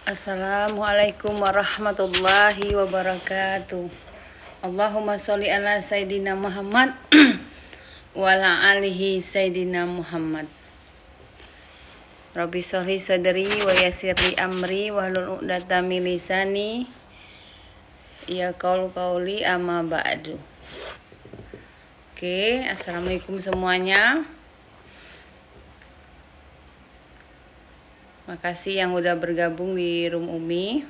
Assalamualaikum warahmatullahi wabarakatuh. Allahumma sholli ala Sayyidina Muhammad wa ala alihi Sayyidina Muhammad. Rabbi sholli sadri wa yassirli amri wahlul 'uqdatam min lisani ya qauli amma ba'du. Oke, assalamualaikum semuanya. Makasih yang udah bergabung di Room Umi.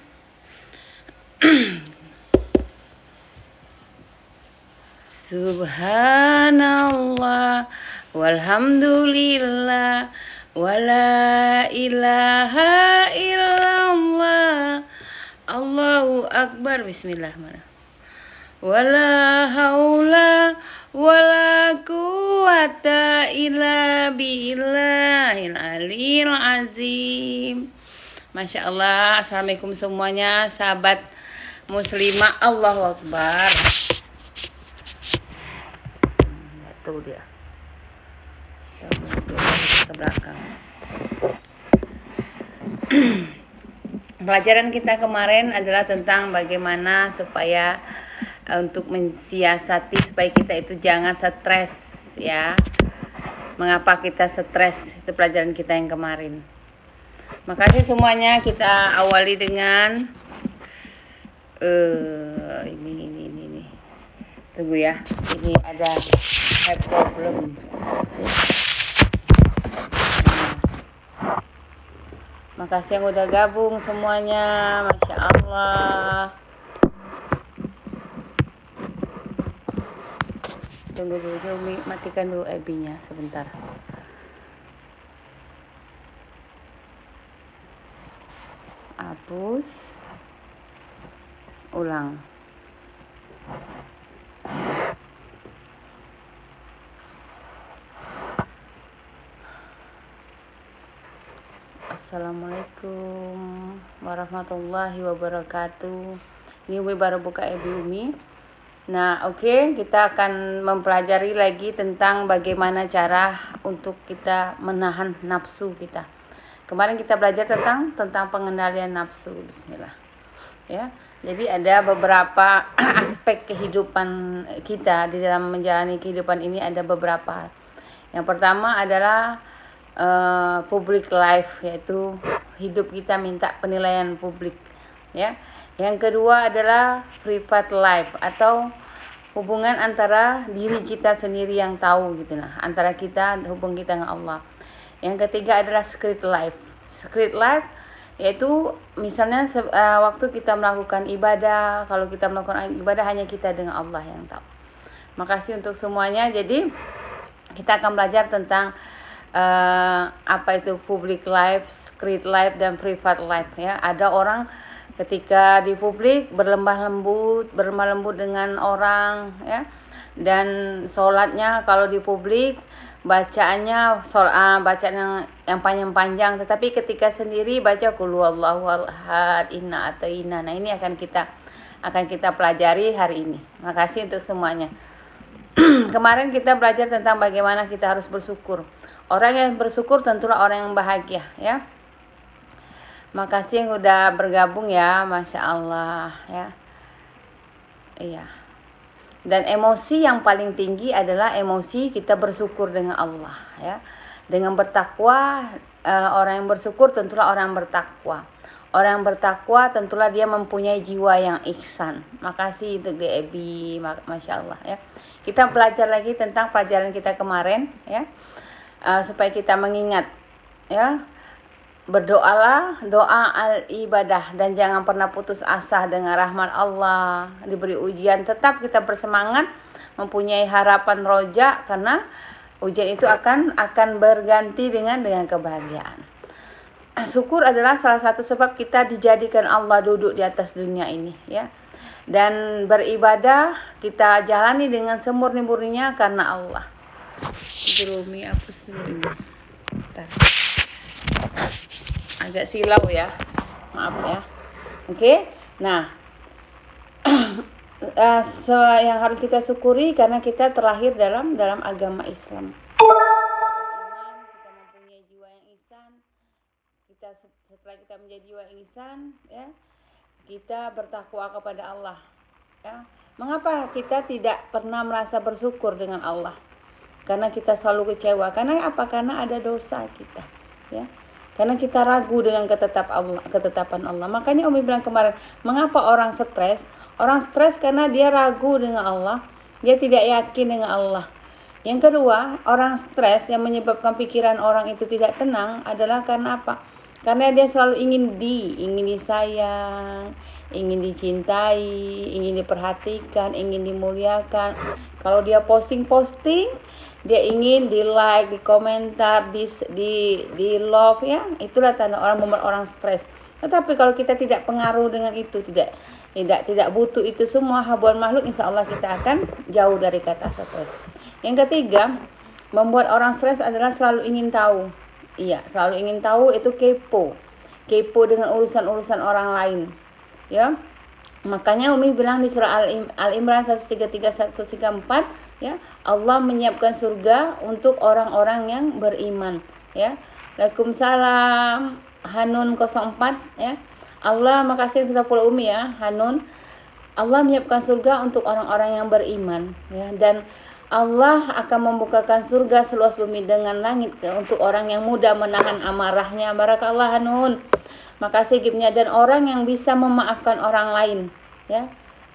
Subhanallah walhamdulillah wala ilaha illallah Allahu akbar. Bismillahirrahmanirrahim. Wala haula wala quwata illa billahil aliyil azim. Masya Allah. Assalamualaikum semuanya, sahabat muslimah. Allahu akbar. Tuh dia ke belakang. Pelajaran kita kemarin adalah tentang bagaimana supaya untuk mensiasati supaya kita itu jangan stres, ya. Mengapa kita stres? Itu pelajaran kita yang kemarin. Makasih semuanya. Kita awali dengan ini. Tunggu ya. Ini ada problem. Makasih yang udah gabung semuanya. Masya Allah. Tunggu dulu, matikan dulu FB-nya sebentar. Hapus. Ulang. Assalamualaikum warahmatullahi wabarakatuh. Ini Umi baru buka FB Umi. Nah, oke, kita akan mempelajari lagi tentang bagaimana cara untuk kita menahan nafsu kita. Kemarin kita belajar tentang pengendalian nafsu. Bismillah. Ya. Jadi ada beberapa aspek kehidupan kita di dalam menjalani kehidupan ini, ada beberapa. Yang pertama adalah public life, yaitu hidup kita minta penilaian publik, ya. Yang kedua adalah private life atau hubungan antara diri kita sendiri yang tahu gitu, nah, antara kita, hubung kita dengan Allah. Yang ketiga adalah secret life. Secret life yaitu misalnya waktu kita melakukan ibadah, kalau kita melakukan ibadah hanya kita dengan Allah yang tahu. Makasih untuk semuanya. Jadi kita akan belajar tentang apa itu public life, secret life, dan private life, ya. Ada orang ketika di publik berlemah lembut dengan orang, ya, dan sholatnya kalau di publik bacaannya bacaan yang panjang-panjang, tetapi ketika sendiri baca qul huwallahu ahad, inna atayna. Nah, ini akan kita pelajari hari ini. Makasih untuk semuanya. Kemarin kita belajar tentang bagaimana kita harus bersyukur. Orang yang bersyukur tentulah orang yang bahagia, ya. Makasih yang udah bergabung, ya. Masya Allah, ya. Iya. Dan emosi yang paling tinggi adalah emosi kita bersyukur dengan Allah, ya. Dengan bertakwa, orang yang bersyukur tentulah orang yang bertakwa. Orang yang bertakwa tentulah dia mempunyai jiwa yang ihsan. Makasih untuk DEB, Masya Allah, ya. Kita belajar lagi tentang pelajaran kita kemarin, ya. Supaya kita mengingat, ya. Berdoalah doa al-ibadah dan jangan pernah putus asa dengan rahmat Allah. Diberi ujian tetap kita bersemangat, mempunyai harapan roja, karena ujian itu akan berganti dengan kebahagiaan. Syukur adalah salah satu sebab kita dijadikan Allah duduk di atas dunia ini, ya. Dan beribadah kita jalani dengan semurni-murninya karena Allah. Jerumi hapus dulu. Agak silau, ya. Maaf, ya. Oke. Nah, yang harus kita syukuri karena kita terlahir dalam agama Islam. Kita mempunyai jiwa yang ihsan, setelah kita menjadi jiwa ihsan, ya, kita bertakwa kepada Allah. Ya. Mengapa kita tidak pernah merasa bersyukur dengan Allah? Karena kita selalu kecewa. Karena apa? Karena ada dosa kita. Ya. Karena kita ragu dengan ketetapan Allah. Makanya Umi bilang kemarin, mengapa orang stres? Orang stres karena dia ragu dengan Allah. Dia tidak yakin dengan Allah. Yang kedua, orang stres yang menyebabkan pikiran orang itu tidak tenang adalah karena apa? Karena dia selalu ingin disayang, ingin dicintai, ingin diperhatikan, ingin dimuliakan. Kalau dia posting, dia ingin di like, di komentar, di love, ya. Itulah tanda orang stres. Tetapi kalau kita tidak pengaruh dengan itu, tidak butuh itu semua habuan makhluk, insya Allah kita akan jauh dari kata stres. Yang ketiga, membuat orang stres adalah selalu ingin tahu. Iya, selalu ingin tahu itu kepo dengan urusan-urusan orang lain. Ya, makanya Umi bilang di surah Al-Imran 133-134, ya, Allah menyiapkan surga untuk orang-orang yang beriman. Ya, Waalaikumsalam Hanun 04, ya. Allah, makasih sudah follow Umi, ya, Hanun. Allah menyiapkan surga untuk orang-orang yang beriman, ya, dan Allah akan membukakan surga seluas bumi dengan langit untuk orang yang mudah menahan amarahnya. Barakallah Hanun. Makasih gibnya. Dan orang yang bisa memaafkan orang lain, ya.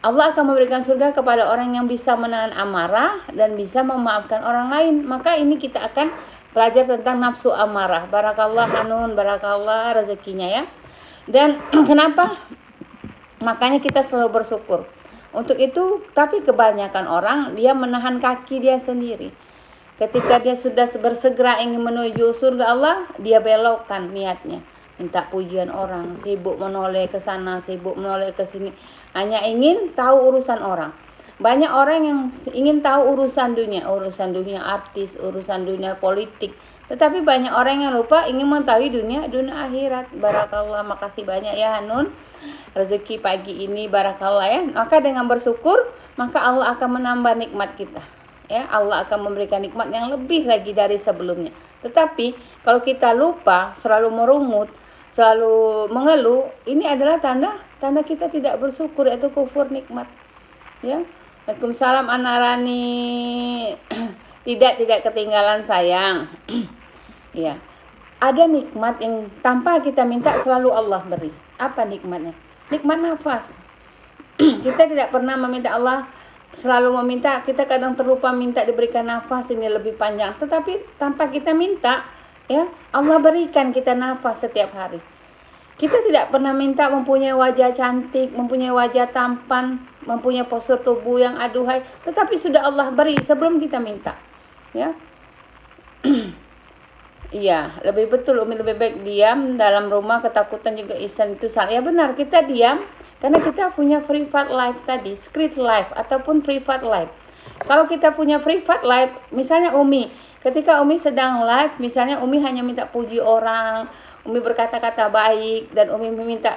Allah akan memberikan surga kepada orang yang bisa menahan amarah dan bisa memaafkan orang lain. Maka ini kita akan belajar tentang nafsu amarah. Barakallah Hanun, barakallah rezekinya, ya. Dan kenapa? Makanya kita selalu bersyukur. Untuk itu, tapi kebanyakan orang dia menahan kaki dia sendiri. Ketika dia sudah bersegera ingin menuju surga Allah, dia belokkan niatnya. Minta pujian orang, sibuk menoleh ke sana, sibuk menoleh ke sini. Hanya ingin tahu urusan orang. Banyak orang yang ingin tahu urusan dunia artis, urusan dunia politik. Tetapi banyak orang yang lupa ingin mengetahui dunia akhirat. Barakallah, makasih banyak ya Hanun. Rezeki pagi ini barakallah, ya. Maka dengan bersyukur, maka Allah akan menambah nikmat kita. Ya, Allah akan memberikan nikmat yang lebih lagi dari sebelumnya. Tetapi kalau kita lupa, selalu merungut, selalu mengeluh, ini adalah tanda kita tidak bersyukur, yaitu kufur nikmat. Ya. Waalaikumsalam Anarani. Tidak ketinggalan sayang. Ya. Ada nikmat yang tanpa kita minta selalu Allah beri. Apa nikmatnya? Nikmat nafas. Kita tidak pernah meminta Allah, selalu meminta, kita kadang terlupa minta diberikan nafas ini lebih panjang. Tetapi tanpa kita minta, ya, Allah berikan kita nafas setiap hari. Kita tidak pernah minta mempunyai wajah cantik, mempunyai wajah tampan, mempunyai postur tubuh yang aduhai, tetapi sudah Allah beri sebelum kita minta. Ya. Iya, lebih betul Umi, lebih baik diam dalam rumah, ketakutan juga ihsan itu salah. Ya benar, kita diam karena kita punya private life tadi, secret life ataupun private life. Kalau kita punya private life, misalnya Umi, ketika Umi sedang live, misalnya Umi hanya minta puji orang, Umi berkata-kata baik dan Umi minta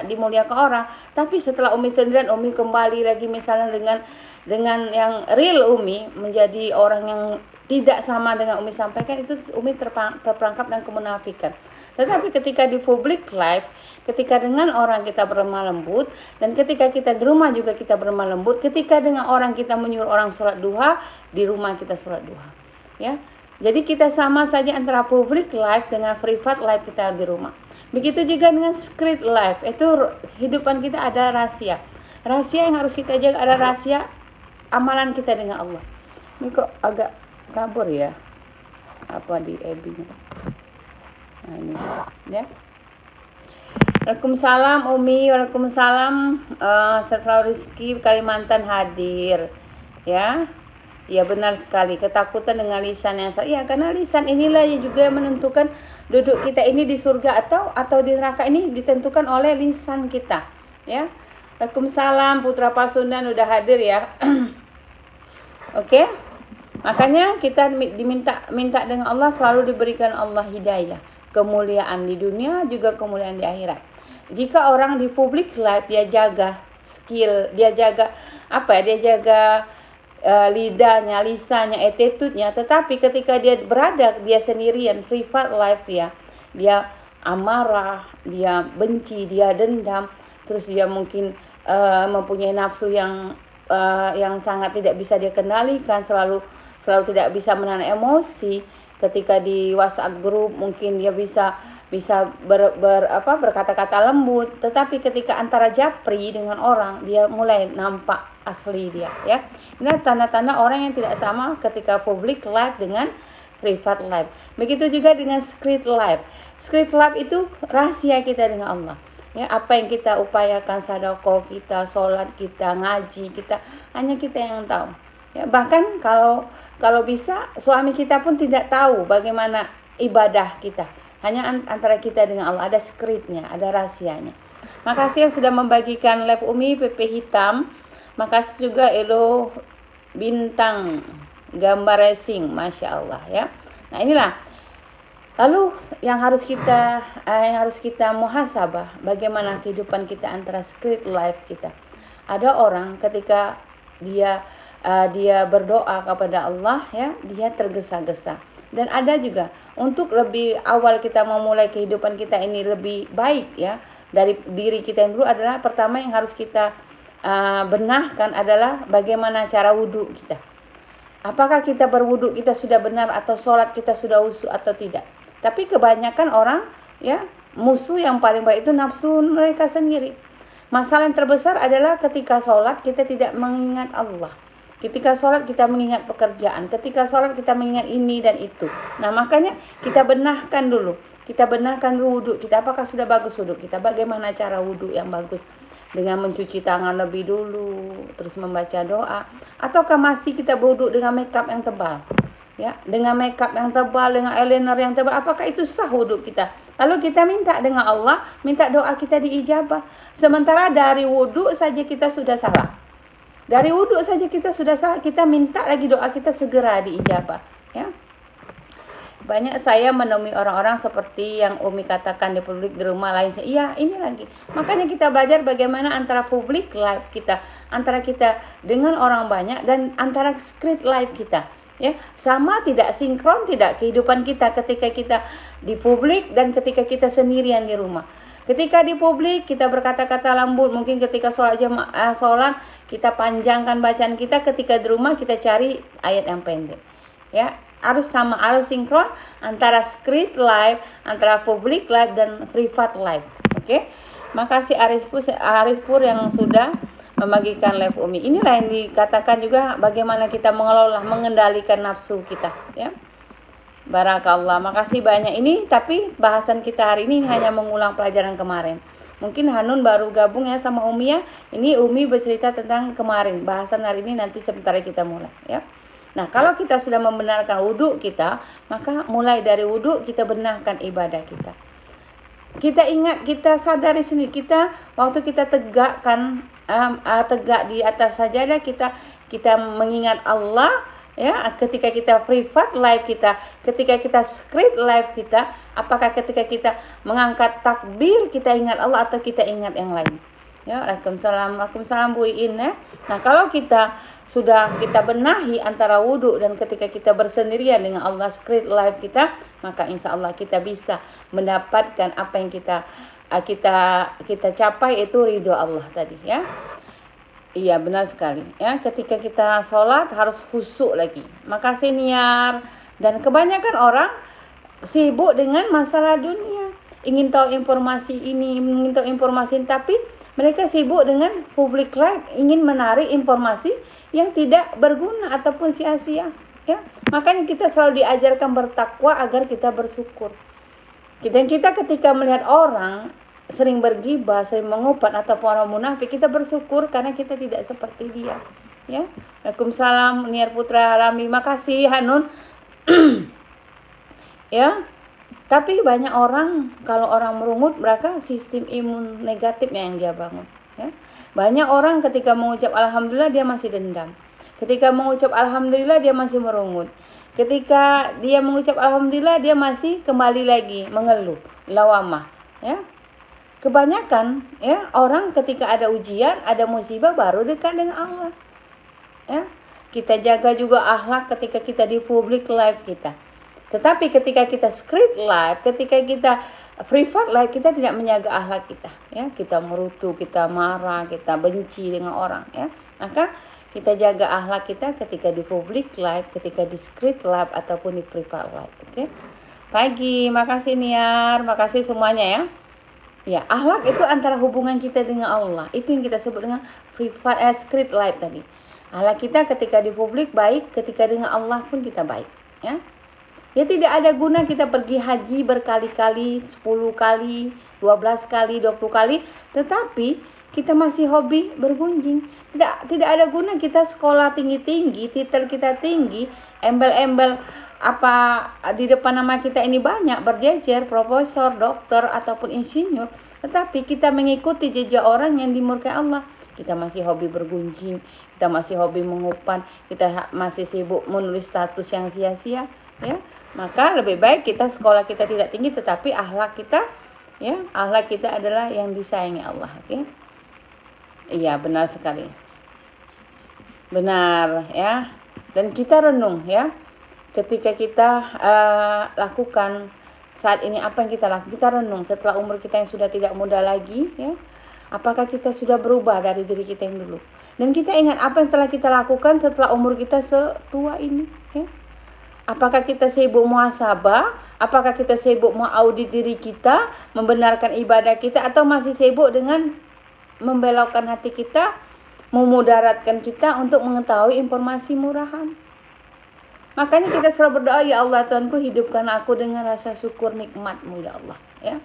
dimuliakan orang, tapi setelah Umi sendirian, Umi kembali lagi misalnya dengan yang real Umi menjadi orang yang tidak sama dengan Umi sampaikan, itu Umi terperangkap dengan kemunafikan. Tetapi ketika di public life, ketika dengan orang kita berlemah lembut, dan ketika kita di rumah juga kita berlemah lembut, ketika dengan orang kita menyuruh orang sholat duha, di rumah kita sholat duha. Ya, jadi kita sama saja antara public life dengan private life kita di rumah. Begitu juga dengan secret life, itu kehidupan kita ada rahasia. Rahasia yang harus kita jaga, ada rahasia amalan kita dengan Allah. Ini kok agak kabur ya, apa di EB-nya. Nah ini, ya. Waalaikumsalam Umi, waalaikumsalam. Setelah Rizki Kalimantan hadir, ya. Ya benar sekali, ketakutan dengan lisan yang salah. Ya, karena lisan inilah yang juga menentukan duduk kita ini di surga atau di neraka, ini ditentukan oleh lisan kita, ya. Waalaikumsalam Putra Pasundan udah hadir ya. Oke. Makanya kita minta dengan Allah, selalu diberikan Allah hidayah, kemuliaan di dunia juga kemuliaan di akhirat. Jika orang di public life dia jaga skill, dia jaga lidahnya, lisannya, attitude-nya, tetapi ketika dia berada dia sendirian, private life dia amarah, dia benci, dia dendam, terus dia mungkin mempunyai nafsu yang sangat tidak bisa dia kendalikan, selalu tidak bisa menahan emosi. Ketika di WhatsApp grup mungkin dia bisa berkata-kata lembut, tetapi ketika antara japri dengan orang, dia mulai nampak asli dia, ya. Ini tanda-tanda orang yang tidak sama ketika public life dengan private life. Begitu juga dengan secret life. Secret life itu rahasia kita dengan Allah. Ya, apa yang kita upayakan, sedekah kita, sholat kita, ngaji kita, hanya kita yang tahu. Ya, bahkan kalau bisa suami kita pun tidak tahu bagaimana ibadah kita. Hanya antara kita dengan Allah, ada secretnya, ada rahasianya. Makasih yang sudah membagikan live Umi PP hitam. Makasih juga Elo bintang gambar racing, masya Allah, ya. Nah, inilah lalu yang harus kita muhasabah, bagaimana kehidupan kita antara secret life kita. Ada orang ketika dia berdoa kepada Allah, ya, dia tergesa-gesa. Dan ada juga untuk lebih awal kita memulai kehidupan kita ini lebih baik, ya, dari diri kita yang dulu adalah pertama yang harus kita benahkan adalah bagaimana cara wudhu kita. Apakah kita berwudhu kita sudah benar atau sholat kita sudah khusyuk atau tidak? Tapi kebanyakan orang, ya, musuh yang paling berat itu nafsu mereka sendiri. Masalah yang terbesar adalah ketika sholat kita tidak mengingat Allah. Ketika sholat kita mengingat pekerjaan. Ketika sholat kita mengingat ini dan itu. Nah, makanya kita benahkan dulu. Kita benahkan dulu wudhu kita. Apakah sudah bagus wudhu kita? Bagaimana cara wudhu yang bagus? Dengan mencuci tangan lebih dulu, terus membaca doa. Ataukah masih kita wudhu dengan makeup yang tebal? Ya, dengan makeup yang tebal, dengan eyeliner yang tebal, apakah itu sah wudhu kita? Lalu kita minta dengan Allah, minta doa kita diijabah. Sementara dari wudhu saja kita sudah salah. Dari wudhu saja kita sudah salah, kita minta lagi doa kita segera diijabah, ya. Banyak saya menemui orang-orang seperti yang Umi katakan di publik di rumah lain. Iya, ini lagi. Makanya kita belajar bagaimana antara public life kita, antara kita dengan orang banyak dan antara secret life kita. Ya, sama tidak sinkron tidak kehidupan kita ketika kita di publik dan ketika kita sendirian di rumah. Ketika di publik kita berkata-kata lembut, mungkin ketika sholat kita panjangkan bacaan kita, ketika di rumah kita cari ayat yang pendek. Ya, harus sama, harus sinkron antara secret life, antara public life dan private life. Oke. Makasih Aris Pur yang sudah membagikan live Umi. Inilah yang dikatakan juga bagaimana kita mengelola, mengendalikan nafsu kita, ya. Barakallah, makasih banyak. Ini tapi bahasan kita hari ini hanya mengulang pelajaran kemarin. Mungkin Hanun baru gabung ya sama Umi ya. Ini Umi bercerita tentang kemarin. Bahasan hari ini nanti sebentar kita mulai, ya. Nah, kalau kita sudah membenarkan wudhu kita, maka mulai dari wudhu kita benarkan ibadah kita. Kita ingat, kita sadari sendiri, kita waktu kita tegak di atas sajadah kita mengingat Allah, ya. Ketika kita private life kita, ketika kita secret life kita, apakah ketika kita mengangkat takbir kita ingat Allah atau kita ingat yang lain? Ya, Waalaikumsalam Bu Iin, ya. Nah, kalau kita benahi antara wudhu dan ketika kita bersendirian dengan Allah, secret life kita, maka insya Allah kita bisa mendapatkan apa yang kita capai, itu ridho Allah tadi, ya. Iya, benar sekali, ya. Ketika kita sholat harus khusyuk lagi. Makasih Niar. Dan kebanyakan orang sibuk dengan masalah dunia, ingin tahu informasi ini, ingin tahu informasi ini, tapi mereka sibuk dengan public life, ingin menarik informasi yang tidak berguna ataupun sia-sia, ya. Makanya kita selalu diajarkan bertakwa agar kita bersyukur. Dan kita ketika melihat orang sering bergibah, sering mengupat ataupun orang munafik, kita bersyukur karena kita tidak seperti dia, ya. Waalaikumsalam Niar Putra Rami, makasih Hanun. Ya. Tapi banyak orang, kalau orang merungut, mereka sistem imun negatifnya yang dia bangun, ya. Banyak orang ketika mengucap alhamdulillah dia masih dendam. Ketika mengucap alhamdulillah dia masih merungut. Ketika dia mengucap alhamdulillah dia masih kembali lagi mengeluh, lawamah, ya. Kebanyakan, ya, orang ketika ada ujian, ada musibah baru dekat dengan Allah, ya. Kita jaga juga akhlak ketika kita di public life kita. Tetapi ketika kita secret life, ketika kita privat life kita tidak menjaga akhlak kita, ya. Kita merutu, kita marah, kita benci dengan orang, ya. Maka kita jaga akhlak kita ketika di public life, ketika di secret life ataupun di privat life. Oke. Pagi, makasih Niar, makasih semuanya ya. Ya, akhlak itu antara hubungan kita dengan Allah. Itu yang kita sebut dengan privat secret life tadi. Akhlak kita ketika di publik baik, ketika dengan Allah pun kita baik, ya. Ya tidak ada guna kita pergi haji berkali-kali, 10 kali, 12 kali, 20 kali, tetapi kita masih hobi bergunjing. Tidak ada guna kita sekolah tinggi-tinggi, titel kita tinggi, embel-embel apa di depan nama kita ini banyak berjejer, profesor, dokter ataupun insinyur, tetapi kita mengikuti jejak orang yang dimurkai Allah. Kita masih hobi bergunjing, kita masih hobi mengumpan, kita masih sibuk menulis status yang sia-sia, ya. Maka lebih baik kita sekolah kita tidak tinggi, tetapi akhlak kita, ya, akhlak kita adalah yang disayangi Allah. Oke? Iya, benar sekali. Benar, ya. Dan kita renung, ya. Ketika kita lakukan saat ini apa yang kita lakukan, kita renung setelah umur kita yang sudah tidak muda lagi, ya. Apakah kita sudah berubah dari diri kita yang dulu? Dan kita ingat apa yang telah kita lakukan setelah umur kita setua ini, ya. Apakah kita sibuk muhasabah? Apakah kita sibuk mengaudit diri kita, membenarkan ibadah kita, atau masih sibuk dengan membelokkan hati kita, memudaratkan kita untuk mengetahui informasi murahan? Makanya kita selalu berdoa, ya Allah Tuhanku, hidupkan aku dengan rasa syukur nikmat-Mu ya Allah, ya.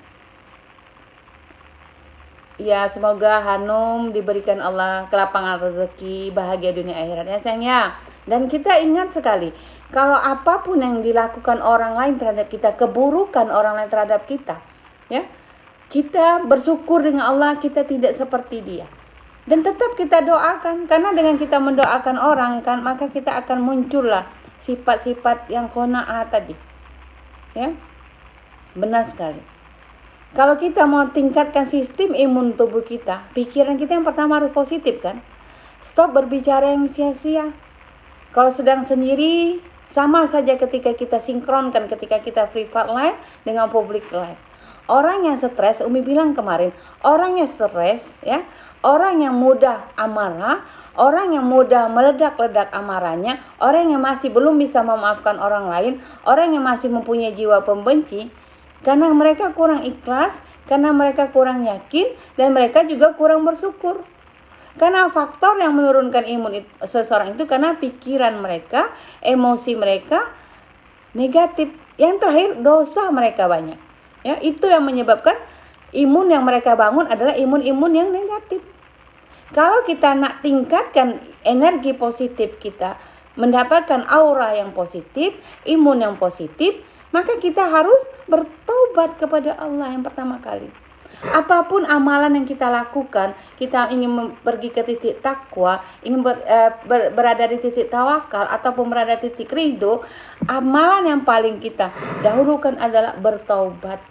Ya, semoga Hanum diberikan Allah kelapangan rezeki, bahagia dunia akhirat ya sayangnya. Dan kita ingat sekali, kalau apapun yang dilakukan orang lain terhadap kita, keburukan orang lain terhadap kita, ya, kita bersyukur dengan Allah kita tidak seperti dia. Dan tetap kita doakan, karena dengan kita mendoakan orang kan, maka kita akan muncullah sifat-sifat yang qanaah tadi. Ya. Benar sekali. Kalau kita mau tingkatkan sistem imun tubuh kita, pikiran kita yang pertama harus positif kan. Stop berbicara yang sia-sia. Kalau sedang sendiri, sama saja ketika kita sinkronkan ketika kita private life dengan public life. Orang yang stres, Umi bilang kemarin, orang yang stres, ya, orang yang mudah amarah, orang yang mudah meledak-ledak amarahnya, orang yang masih belum bisa memaafkan orang lain, orang yang masih mempunyai jiwa pembenci, karena mereka kurang ikhlas, karena mereka kurang yakin, dan mereka juga kurang bersyukur. Karena faktor yang menurunkan imun seseorang itu karena pikiran mereka, emosi mereka negatif. Yang terakhir dosa mereka banyak. Ya, itu yang menyebabkan imun yang mereka bangun adalah imun-imun yang negatif. Kalau kita nak tingkatkan energi positif kita, mendapatkan aura yang positif, imun yang positif, maka kita harus bertobat kepada Allah yang pertama kali. Apapun amalan yang kita lakukan, kita ingin pergi ke titik takwa, ingin berada di titik tawakal ataupun berada di titik ridho, amalan yang paling kita dahulukan adalah bertaubat.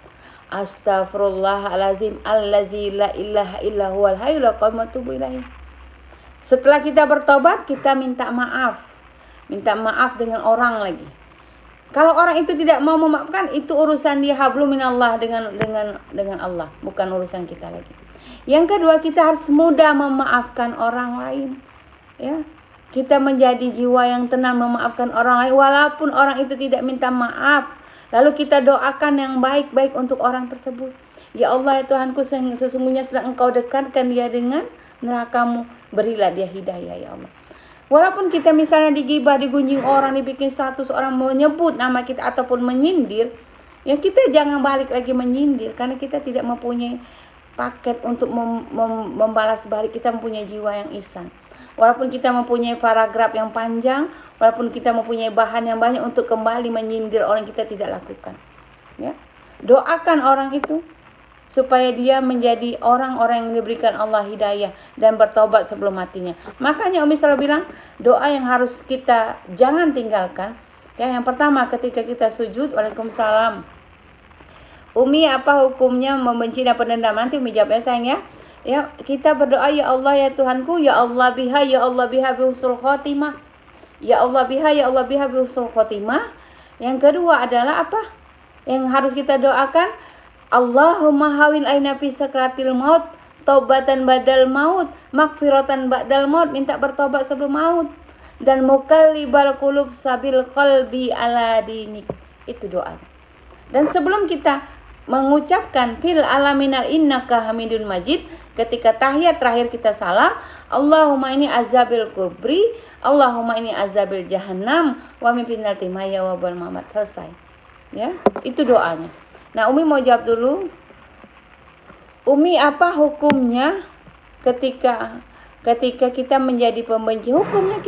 Astaghfirullahalazim allazi la ilaha illa huwal hayyul qayyum wa atubu ilaih. Setelah kita bertobat, kita minta maaf. Minta maaf dengan orang lagi. Kalau orang itu tidak mau memaafkan, itu urusan dia, hablum minallah, dengan Allah, bukan urusan kita lagi. Yang kedua, kita harus mudah memaafkan orang lain. Ya, kita menjadi jiwa yang tenang memaafkan orang lain, walaupun orang itu tidak minta maaf. Lalu kita doakan yang baik-baik untuk orang tersebut. Ya Allah, ya Tuhanku, sesungguhnya sedang Engkau dekatkan dia dengan neraka-Mu, berilah dia hidayah ya Allah. Walaupun kita misalnya digibah, digunjing orang, dibikin status orang menyebut nama kita ataupun menyindir, ya kita jangan balik lagi menyindir, karena kita tidak mempunyai paket untuk membalas balik. Kita mempunyai jiwa yang ihsan. Walaupun kita mempunyai paragraf yang panjang, walaupun kita mempunyai bahan yang banyak untuk kembali menyindir orang, kita tidak lakukan. Ya, doakan orang itu supaya dia menjadi orang-orang yang diberikan Allah hidayah dan bertobat sebelum matinya. Makanya Umi selalu bilang, doa yang harus kita jangan tinggalkan. Ya, yang pertama ketika kita sujud, waalaikumsalam. Umi, apa hukumnya membenci dan pendendam? Nanti Umi jawab ya sayang ya. Ya, kita berdoa, ya Allah ya Tuhanku, ya Allah biha, ya Allah biha bi husnul khotimah. Ya Allah biha, ya Allah biha bi husnul khotimah. Yang kedua adalah apa? Yang harus kita doakan, Allahumma hawin aina fi sakratil maut, taubatan badal maut, magfiratan ba'dal maut, minta bertobat sebelum maut. Dan mukallibal qulub sabil qalbi ala dinik. Itu doa. Dan sebelum kita mengucapkan fil alaminal innaka hamidun majid, ketika tahiyat terakhir kita salam, Allahumma ini azabil kubri, Allahumma ini azabil jahannam, wa min fitnatil timaya wa bal mamat. Selesai. Ya, itu doanya. Nah, Umi mau jawab dulu. Umi, apa hukumnya ketika kita menjadi pembenci? Hukumnya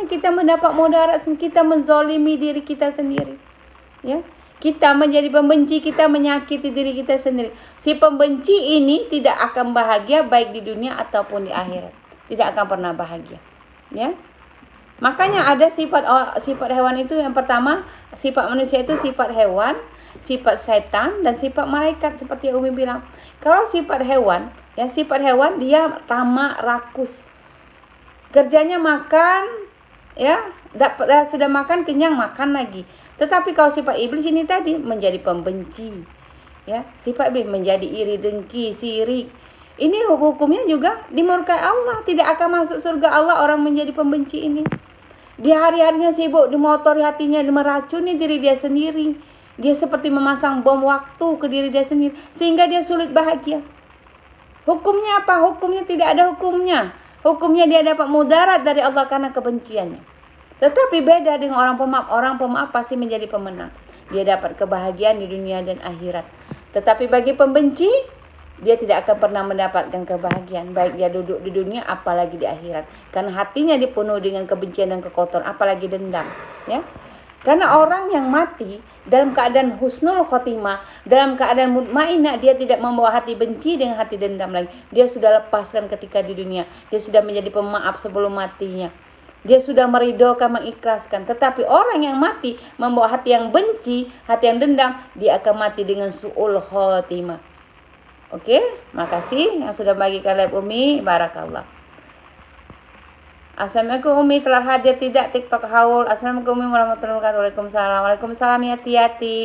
kita mendapat mudarat, kita menzolimi diri kita sendiri. Ya. Kita menjadi pembenci, kita menyakiti diri kita sendiri. Si pembenci ini tidak akan bahagia baik di dunia ataupun di akhirat. Tidak akan pernah bahagia. Ya. Makanya ada sifat hewan itu, yang pertama, sifat manusia itu sifat hewan, sifat setan, dan sifat malaikat seperti yang Umi bilang. Kalau sifat hewan dia tamak, rakus. Kerjanya makan, ya, sudah makan kenyang, makan lagi. Tetapi kalau sifat iblis ini tadi menjadi pembenci, ya, sifat iblis menjadi iri, dengki, sirik. Ini hukumnya juga dimurkai Allah. Tidak akan masuk surga Allah orang menjadi pembenci ini. Dia hari-harinya sibuk dimotori hatinya, meracuni diri dia sendiri. Dia seperti memasang bom waktu ke diri dia sendiri, sehingga dia sulit bahagia. Hukumnya apa? Hukumnya tidak ada hukumnya. Hukumnya dia dapat mudarat dari Allah karena kebenciannya. Tetapi beda dengan orang pemaaf. Orang pemaaf pasti menjadi pemenang. Dia dapat kebahagiaan di dunia dan akhirat. Tetapi bagi pembenci, dia tidak akan pernah mendapatkan kebahagiaan. Baik dia duduk di dunia, apalagi di akhirat. Karena hatinya dipenuhi dengan kebencian dan kekotoran, apalagi dendam. Ya. Karena orang yang mati dalam keadaan husnul khotimah, dalam keadaan mutmainah, dia tidak membawa hati benci dengan hati dendam lagi. Dia sudah lepaskan ketika di dunia. Dia sudah menjadi pemaaf sebelum matinya. Dia sudah meridokan, mengikhlaskan. Tetapi orang yang mati membawa hati yang benci, hati yang dendam, dia akan mati dengan su'ul khotimah. Oke, makasih yang sudah bagikan live Umi. Barakallah. Assalamualaikum Umi, telah hadir tidak TikTok haul. Assalamualaikum Umi warahmatullahi wabarakatuh. Waalaikumsalam. Waalaikumsalam Yati.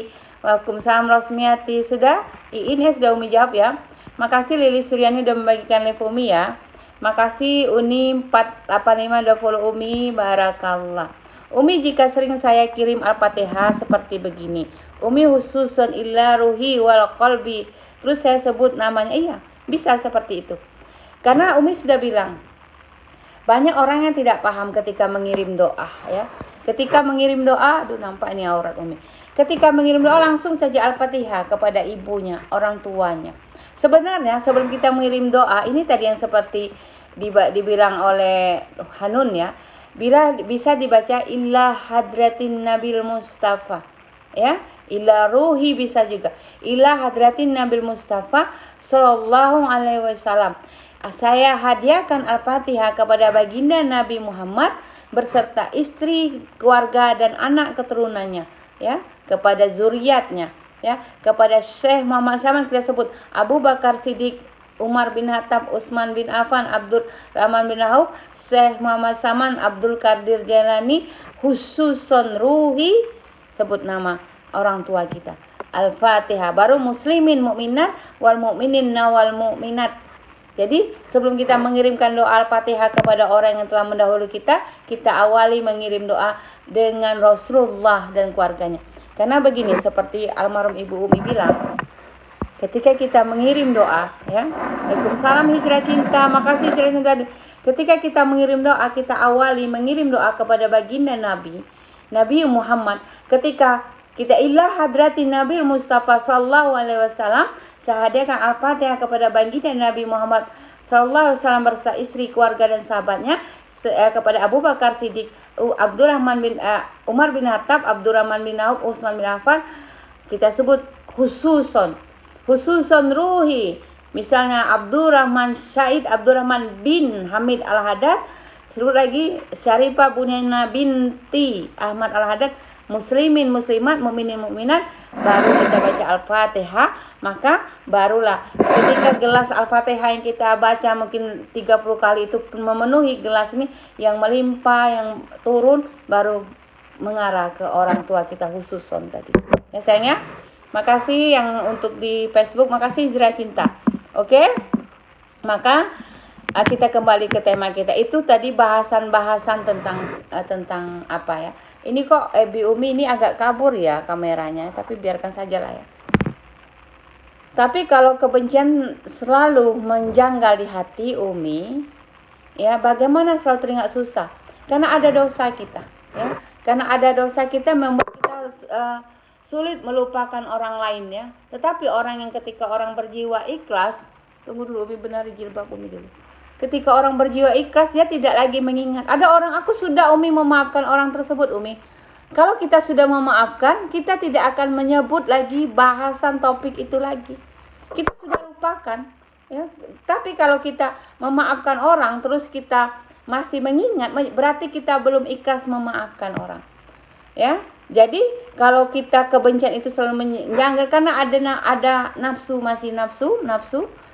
Waalaikumsalam Rosmiati. Sudah? Ini sudah Umi jawab ya. Makasih Lili Suryani sudah membagikan live Umi ya. Makasih Uni 48520 Umi. Barakallah. Umi, jika sering saya kirim Al-Fatihah seperti begini. Umi khususun illa ruhi wal qalbi. Terus saya sebut namanya. Iya, bisa seperti itu. Karena Umi sudah bilang, banyak orang yang tidak paham ketika mengirim doa, ya. Ketika mengirim doa, aduh nampak ini aurat Umi. Ketika mengirim doa langsung saja Al-Fatihah kepada ibunya, orang tuanya. Sebenarnya sebelum kita mengirim doa, ini tadi yang seperti dibilang oleh Hanun ya, bisa dibaca illa hadratin Nabil Mustafa, ya. Illa ruhi bisa juga. Illa hadratin Nabil Mustafa sallallahu alaihi wasallam. Saya hadiahkan Al-Fatihah kepada baginda Nabi Muhammad berserta istri, keluarga dan anak keturunannya, ya, kepada zuriatnya, ya, kepada Syekh Muhammad Saman kita sebut Abu Bakar Siddiq, Umar bin Khattab, Utsman bin Affan, Abdul Rahman bin Auf, Syekh Muhammad Saman, Abdul Qadir Jailani, khususon ruhi, sebut nama orang tua kita. Al-Fatihah, baru muslimin mukminat wal mukminin wal mukminat. Jadi sebelum kita mengirimkan doa Al-Fatihah kepada orang yang telah mendahului kita awali mengirim doa dengan Rasulullah dan keluarganya. Karena begini, seperti almarhum Ibu Umi bilang, ketika kita mengirim doa, ya, Waalaikumsalam hijrah cinta, makasih hijrah cinta. Ketika kita mengirim doa, kita awali mengirim doa kepada baginda Nabi Muhammad. Ketika kita ilah hadrati Nabi Mustafa sallallahu alaihi wasallam, saya hadiahkan Al-Fatihah kepada baginda Nabi Muhammad sallallahu alaihi wasallam beserta istri, keluarga dan sahabatnya, kepada Abu Bakar Siddiq, Abdurrahman bin Umar bin Khattab, Abdurrahman bin Auf, Utsman bin Affan. Kita sebut khususon ruhi. Misalnya Abdurrahman Syahid, Abdurrahman bin Hamid Al-Haddad. Sebut lagi Syarifah Bunyaina binti Ahmad Al-Haddad. Muslimin muslimat, mukminin mukminat, baru kita baca Al-Fatihah. Maka barulah ketika gelas Al-Fatihah yang kita baca mungkin 30 kali itu memenuhi gelas ini, yang melimpah, yang turun, baru mengarah ke orang tua kita khususon tadi. Ya sayangnya. Makasih yang untuk di Facebook, makasih Hijrah Cinta. Oke? Maka kita kembali ke tema kita. Itu tadi bahasan-bahasan tentang apa ya. Ini kok Ibu Umi ini agak kabur ya kameranya, tapi biarkan sajalah ya. Tapi kalau kebencian selalu menjanggal di hati Umi, ya bagaimana selalu teringat susah? Karena ada dosa kita, ya. Karena ada dosa kita membuat kita sulit melupakan orang lain ya. Tetapi orang yang ketika orang berjiwa ikhlas, tunggu dulu Umi benari jilbab Umi dulu. Ketika orang berjiwa ikhlas, dia tidak lagi mengingat. Ada orang, aku sudah Umi memaafkan orang tersebut Umi. Kalau kita sudah memaafkan, kita tidak akan menyebut lagi bahasan topik itu lagi. Kita sudah lupakan. Ya. Tapi kalau kita memaafkan orang, terus kita masih mengingat, berarti kita belum ikhlas memaafkan orang. Ya, jadi kalau kita kebencian itu selalu menjanggal karena ada nafsu, masih nafsu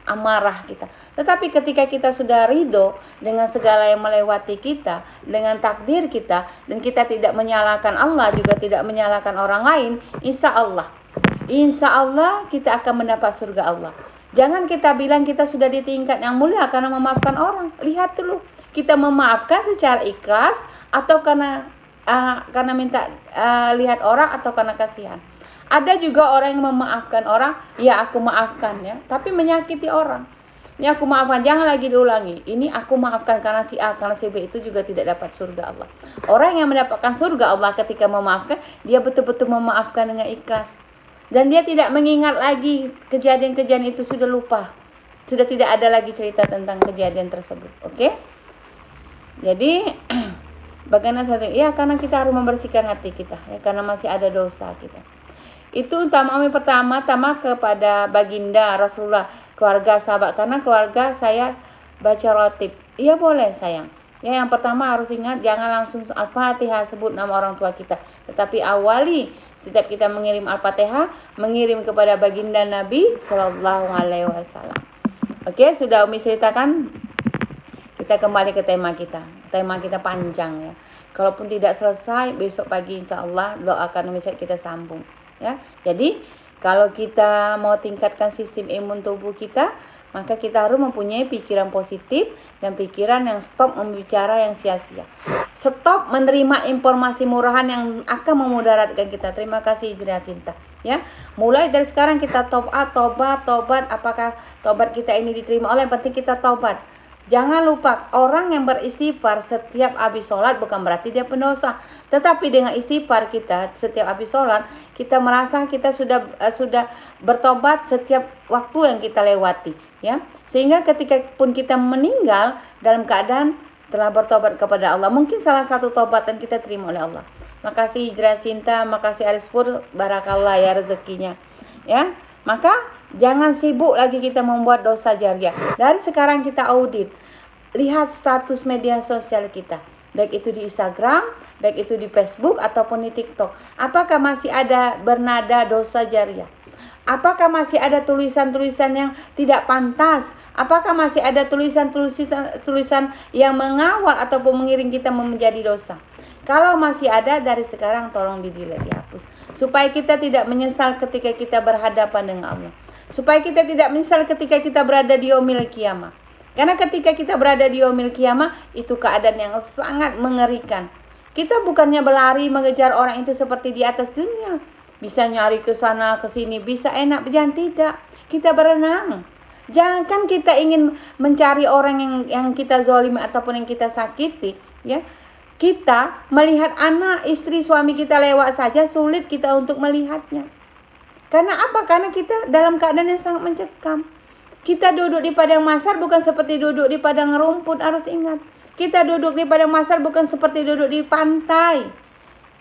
amarah kita. Tetapi ketika kita sudah ridho dengan segala yang melewati kita, dengan takdir kita, dan kita tidak menyalahkan Allah, juga tidak menyalahkan orang lain, insya Allah kita akan mendapat surga Allah. Jangan kita bilang kita sudah di tingkat yang mulia karena memaafkan orang. Lihat dulu, kita memaafkan secara ikhlas atau karena minta lihat orang atau karena kasihan. Ada juga orang yang memaafkan orang, ya aku maafkan ya, tapi menyakiti orang. Ini aku maafkan, jangan lagi diulangi. Ini aku maafkan karena si A, karena si B, itu juga tidak dapat surga Allah. Orang yang mendapatkan surga Allah ketika memaafkan, dia betul-betul memaafkan dengan ikhlas. Dan dia tidak mengingat lagi kejadian-kejadian itu, sudah lupa. Sudah tidak ada lagi cerita tentang kejadian tersebut. Oke? Jadi bagaimana satu? Ya karena kita harus membersihkan hati kita, ya karena masih ada dosa kita. Itu pertama kepada baginda Rasulullah, keluarga sahabat, karena keluarga saya baca rotib. Iya boleh sayang. Ya yang pertama harus ingat, jangan langsung Al-Fatihah sebut nama orang tua kita, tetapi awali setiap kita mengirim Al-Fatihah, mengirim kepada baginda Nabi Sallallahu Alaihi Wasallam. Oke, sudah Umi ceritakan. Kita kembali ke tema kita. Tema kita panjang ya. Kalaupun tidak selesai, besok pagi insya Allah doakan Umi kita sambung. Ya, jadi kalau kita mau tingkatkan sistem imun tubuh kita, maka kita harus mempunyai pikiran positif dan pikiran yang stop membicara yang sia-sia. Stop menerima informasi murahan yang akan memudaratkan kita. Terima kasih Hijrah Cinta. Ya, mulai dari sekarang kita tobat. Apakah tobat kita ini diterima oleh? Yang penting kita tobat. Jangan lupa, orang yang beristighfar setiap habis sholat bukan berarti dia pendosa. Tetapi dengan istighfar kita setiap habis sholat, kita merasa kita sudah bertobat setiap waktu yang kita lewati, ya. Sehingga ketika pun kita meninggal dalam keadaan telah bertobat kepada Allah, mungkin salah satu tobatan kita terima oleh Allah. Makasih Hijrah Cinta, makasih Aris Pur, barakallah ya rezekinya, ya. Maka jangan sibuk lagi kita membuat dosa jariah. Dari sekarang kita audit. Lihat status media sosial kita. Baik itu di Instagram, baik itu di Facebook ataupun di TikTok. Apakah masih ada bernada dosa jariah? Apakah masih ada tulisan-tulisan yang tidak pantas? Apakah masih ada tulisan yang mengawal ataupun mengiring kita menjadi dosa? Kalau masih ada, dari sekarang tolong di-delete, dihapus. Supaya kita tidak menyesal ketika kita berhadapan dengan Allah. Supaya kita tidak menyesal ketika kita berada di yaumil qiyamah. Karena ketika kita berada di yaumil qiyamah, itu keadaan yang sangat mengerikan. Kita bukannya berlari mengejar orang itu seperti di atas dunia. Bisa nyari ke sana, ke sini, bisa enak, jangan tidak. Kita berenang. Jangan kita ingin mencari orang yang kita zalimi ataupun yang kita sakiti, ya. Kita melihat anak, istri, suami kita lewat saja sulit kita untuk melihatnya. Karena apa? Karena kita dalam keadaan yang sangat mencekam. Kita duduk di padang mahsyar bukan seperti duduk di padang rumput, harus ingat. Kita duduk di padang mahsyar bukan seperti duduk di pantai.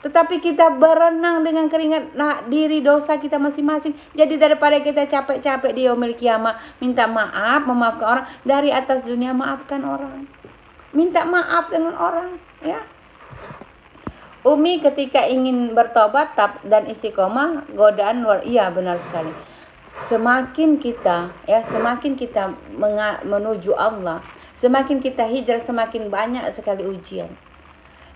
Tetapi kita berenang dengan keringat diri dosa kita masing-masing. Jadi daripada kita capek-capek di yaumil qiyamah minta maaf, memaafkan orang, dari atas dunia maafkan orang. Minta maaf dengan orang, ya. Umi ketika ingin bertobat dan istiqomah, godaan iya benar sekali. Semakin kita menuju Allah, semakin kita hijrah, semakin banyak sekali ujian.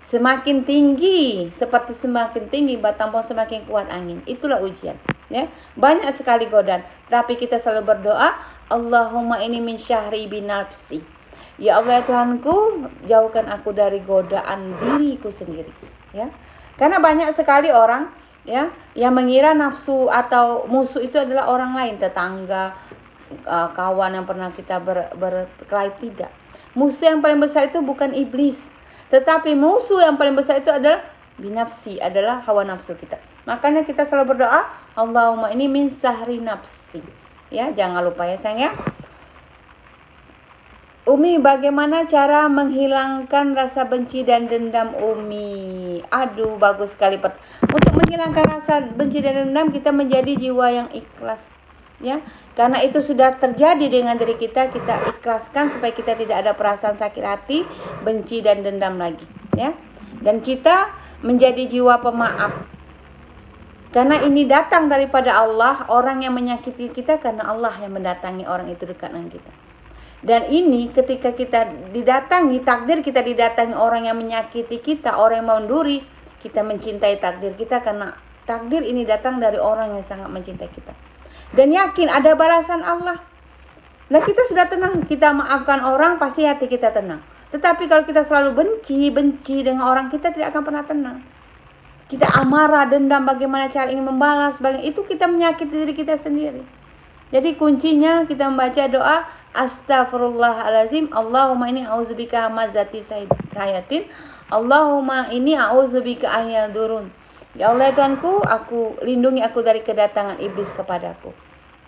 Semakin tinggi, seperti semakin tinggi batang pohon semakin kuat angin. Itulah ujian. Ya, banyak sekali godaan. Tapi kita selalu berdoa, Allahumma ini min syahri binafsi. Ya Allah ya Tuhanku, jauhkan aku dari godaan diriku sendiri. Ya, karena banyak sekali orang ya yang mengira nafsu atau musuh itu adalah orang lain, tetangga, kawan yang pernah kita berkelahi. Tidak. Musuh yang paling besar itu bukan iblis. Tetapi musuh yang paling besar itu adalah binafsi, adalah hawa nafsu kita. Makanya kita selalu berdoa, Allahumma ini min sahri nafsi. Ya, jangan lupa ya sayang ya. Umi, bagaimana cara menghilangkan rasa benci dan dendam Umi? Aduh, bagus sekali. Untuk menghilangkan rasa benci dan dendam, kita menjadi jiwa yang ikhlas. Ya, karena itu sudah terjadi dengan diri kita, kita ikhlaskan supaya kita tidak ada perasaan sakit hati, benci dan dendam lagi, ya. Dan kita menjadi jiwa pemaaf. Karena ini datang daripada Allah, orang yang menyakiti kita karena Allah yang mendatangi orang itu dekat dengan kita. Dan ini ketika kita didatangi, takdir kita didatangi orang yang menyakiti kita, orang yang menduri, kita mencintai takdir kita karena takdir ini datang dari orang yang sangat mencintai kita. Dan yakin ada balasan Allah. Nah, kita sudah tenang, kita maafkan orang, pasti hati kita tenang. Tetapi kalau kita selalu benci dengan orang, kita tidak akan pernah tenang. Kita amarah, dendam, bagaimana cara ingin membalas, itu kita menyakiti diri kita sendiri. Jadi kuncinya kita membaca doa Astaghfirullahalazim, Allahumma ini a'udzubika hamazati sayatin, Allahumma ini a'udzubika ayyadurun. Ya Allah Tuhanku, lindungi aku dari kedatangan iblis kepadaku.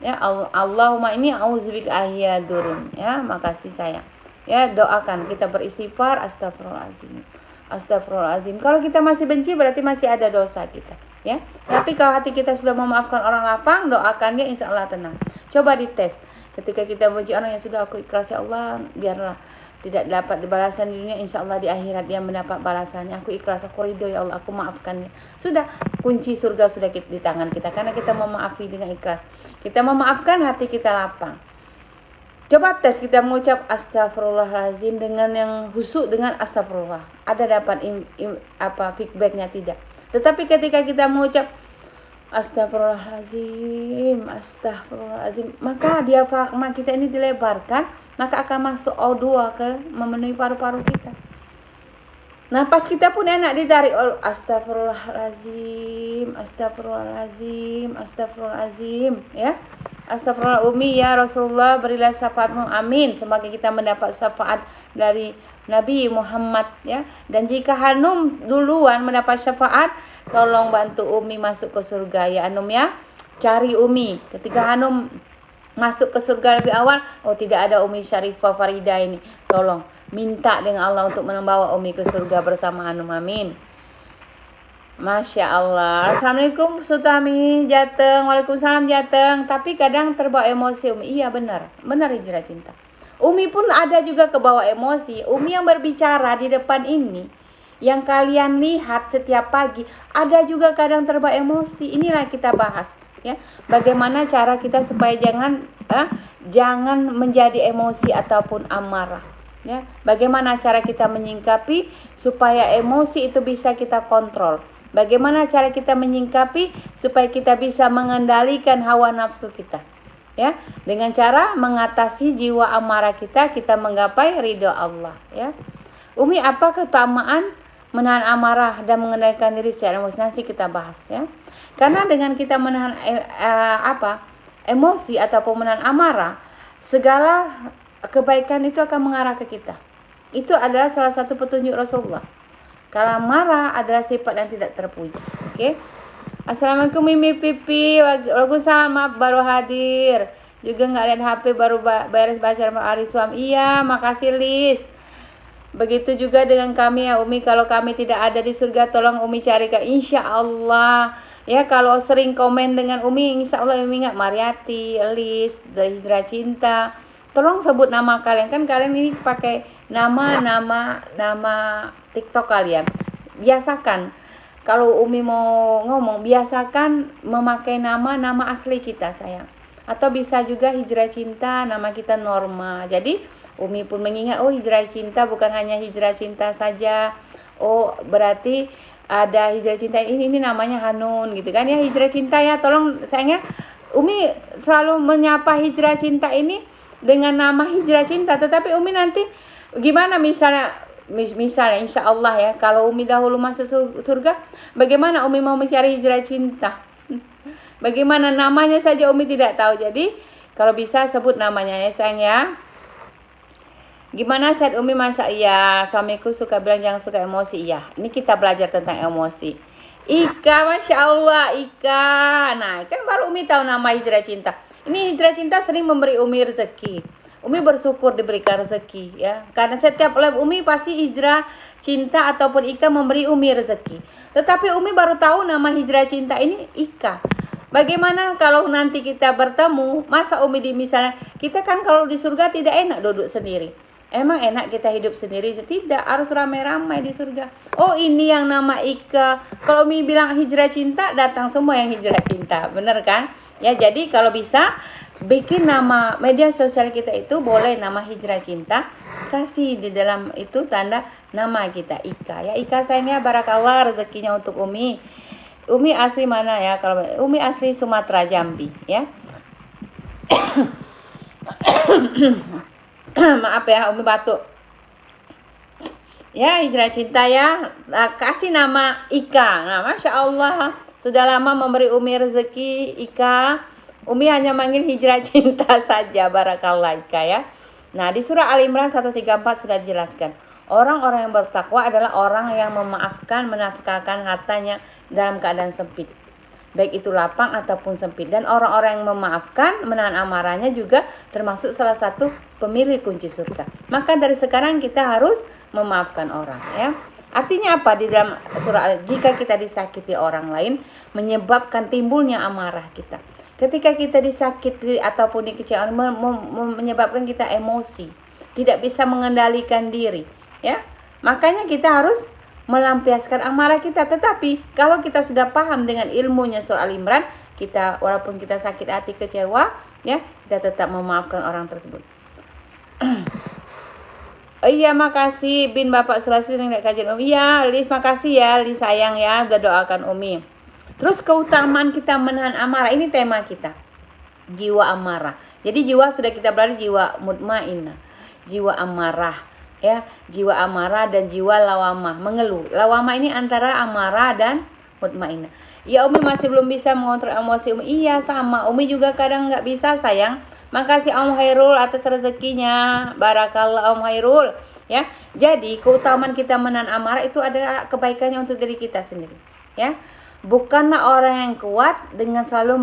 Ya, Allahumma ini a'udzubika ayyadurun. Ya, makasih sayang. Ya, doakan, kita beristighfar, astagfirullahalazim. Astagfirullahalazim. Kalau kita masih benci berarti masih ada dosa kita, ya. Tapi kalau hati kita sudah memaafkan orang lapang, doakan dia, insya Allah tenang. Coba dites. Ketika kita benci orang yang sudah aku ikhlas ya Allah, biarlah tidak dapat balasan di dunia, insya Allah di akhirat dia mendapat balasannya. Aku ikhlas, aku ridho ya Allah, aku maafkannya. Sudah, kunci surga sudah di tangan kita karena kita memaafi dengan ikhlas. Kita memaafkan, hati kita lapang. Coba tes, kita mengucap astagfirullahalazim dengan yang khusyuk, dengan astagfirullah. Ada dapat feedbacknya? Tidak. Tetapi ketika kita mengucap astagfirullahalazim, astagfirullahalazim, maka diafragma kita ini dilebarkan, maka akan masuk O2 ke memenuhi paru-paru kita. Nah, pas kita pun enak ditarik, astagfirullahalazim, astagfirullahalazim, astagfirullahalazim, ya. Astagfirullah Umi, ya Rasulullah, berilah syafaatmu, amin. Semoga kita mendapat syafaat dari Nabi Muhammad, ya. Dan jika Hanum duluan mendapat syafaat, tolong bantu Umi masuk ke surga ya Hanum ya. Cari Umi. Ketika Hanum masuk ke surga lebih awal, tidak ada Umi Syarifah Farida ini. Tolong minta dengan Allah untuk membawa Umi ke surga bersama Hanum, amin. Masya Allah. Assalamualaikum Sutami Jateng. Waalaikumsalam Jateng. Tapi kadang terbawa emosi Umi. Iya benar Hijrah Cinta. Umi pun ada juga kebawa emosi. Umi yang berbicara di depan ini, yang kalian lihat setiap pagi, ada juga kadang terbawa emosi. Inilah kita bahas, ya. Bagaimana cara kita supaya jangan menjadi emosi ataupun amarah, ya. Bagaimana cara kita menyingkapi supaya emosi itu bisa kita kontrol. Bagaimana cara kita menyingkapi supaya kita bisa mengendalikan hawa nafsu kita, ya, dengan cara mengatasi jiwa amarah kita menggapai ridho Allah, ya. Umi, apa keutamaan menahan amarah dan mengendalikan diri secara emosi? Nanti kita bahas, ya. Karena dengan kita menahan emosi ataupun menahan amarah, segala kebaikan itu akan mengarah ke kita. Itu adalah salah satu petunjuk Rasulullah. Kalau marah adalah sifat yang tidak terpuji. Oke. Assalamualaikum Mimi Pipi. Waalaikumsalam, maaf baru hadir. Juga nggak lihat HP, baru beres baca sama Ari Suam. Iya, makasih Lis. Begitu juga dengan kami ya Umi. Kalau kami tidak ada di surga, tolong Umi carikan. Insya Allah. Ya, kalau sering komen dengan Umi, insya Allah Umi ingat Mariati, Lis, dari Hijrah Cinta. Tolong sebut nama kalian. Kan kalian ini pakai nama TikTok kalian. Biasakan. Kalau Umi mau ngomong, biasakan memakai nama asli kita, sayang. Atau bisa juga Hijrah Cinta, nama kita Norma. Jadi Umi pun mengingat, Hijrah Cinta bukan hanya Hijrah Cinta saja. Oh, berarti ada hijrah cinta ini namanya Hanun gitu kan ya, hijrah cinta ya. Tolong sayangnya Umi selalu menyapa hijrah cinta ini dengan nama hijrah cinta, tetapi Umi nanti gimana misalnya insya Allah ya, kalau Umi dahulu masuk surga, bagaimana Umi mau mencari hijrah cinta? Bagaimana namanya saja Umi tidak tahu. Jadi kalau bisa sebut namanya ya sayang ya. Gimana saat Umi masa iya, suamiku suka bilang jangan suka emosi. Iya, ini kita belajar tentang emosi. Ika, Masya Allah, Ika. Nah, kan baru Umi tahu nama hijrah cinta. Ini hijrah cinta sering memberi Umi rezeki. Umi bersyukur diberikan rezeki ya. Karena setiap oleh Umi pasti hijrah cinta ataupun Ika memberi Umi rezeki. Tetapi Umi baru tahu nama hijrah cinta ini Ika. Bagaimana kalau nanti kita bertemu, masa Umi misalnya, kita kan kalau di surga tidak enak duduk sendiri. Emang enak kita hidup sendiri? Tidak, harus ramai-ramai di surga. Oh, ini yang nama Ika. Kalau Umi bilang hijrah cinta, datang semua yang hijrah cinta. Bener kan? Ya, jadi kalau bisa bikin nama media sosial kita itu boleh nama hijrah cinta. Kasih di dalam itu tanda nama kita Ika. Ya, Ika sayangnya barakallah rezekinya untuk Umi. Umi asli mana ya? Kalau Umi asli Sumatera, Jambi ya. Maaf ya, Umi batuk. Ya, hijrah cinta ya. Kasih nama Ika. Nah, Masya Allah. Sudah lama memberi Umi rezeki Ika. Umi hanya manggil hijrah cinta saja. Barakallah Ika ya. Nah, di surah Al-Imran 134 sudah dijelaskan. Orang-orang yang bertakwa adalah orang yang memaafkan, menafkahkan hartanya dalam keadaan sempit. Baik itu lapang ataupun sempit. Dan orang-orang yang memaafkan, menahan amarahnya juga termasuk salah satu pemilik kunci surga. Maka dari sekarang kita harus memaafkan orang ya. Artinya apa di dalam surah? Jika kita disakiti orang lain menyebabkan timbulnya amarah kita. Ketika kita disakiti ataupun dikecewakan menyebabkan kita emosi, tidak bisa mengendalikan diri ya. Makanya kita harus melampiaskan amarah kita. Tetapi kalau kita sudah paham dengan ilmunya surah Al-Imran, kita walaupun kita sakit hati, kecewa ya, kita tetap memaafkan orang tersebut. Oh iya, makasih bin Bapak Surasi dengan kajian Umi. Iya, Lis makasih ya, Lis sayang ya, udah doakan Umi. Terus keutamaan kita menahan amarah, ini tema kita. Jiwa amarah. Jadi jiwa sudah kita berarti jiwa mutmainnah, jiwa amarah. Ya, jiwa amarah dan jiwa lawamah, mengeluh. Lawamah ini antara amarah dan mutmainnah. Ya, Umi masih belum bisa mengontrol emosi Umi. Iya, sama. Umi juga kadang nggak bisa, sayang. Makasih Om Hairul atas rezekinya. Barakallah Om Hairul. Ya, jadi keutamaan kita menahan amarah itu adalah kebaikannya untuk diri kita sendiri. Ya, bukanlah orang yang kuat dengan selalu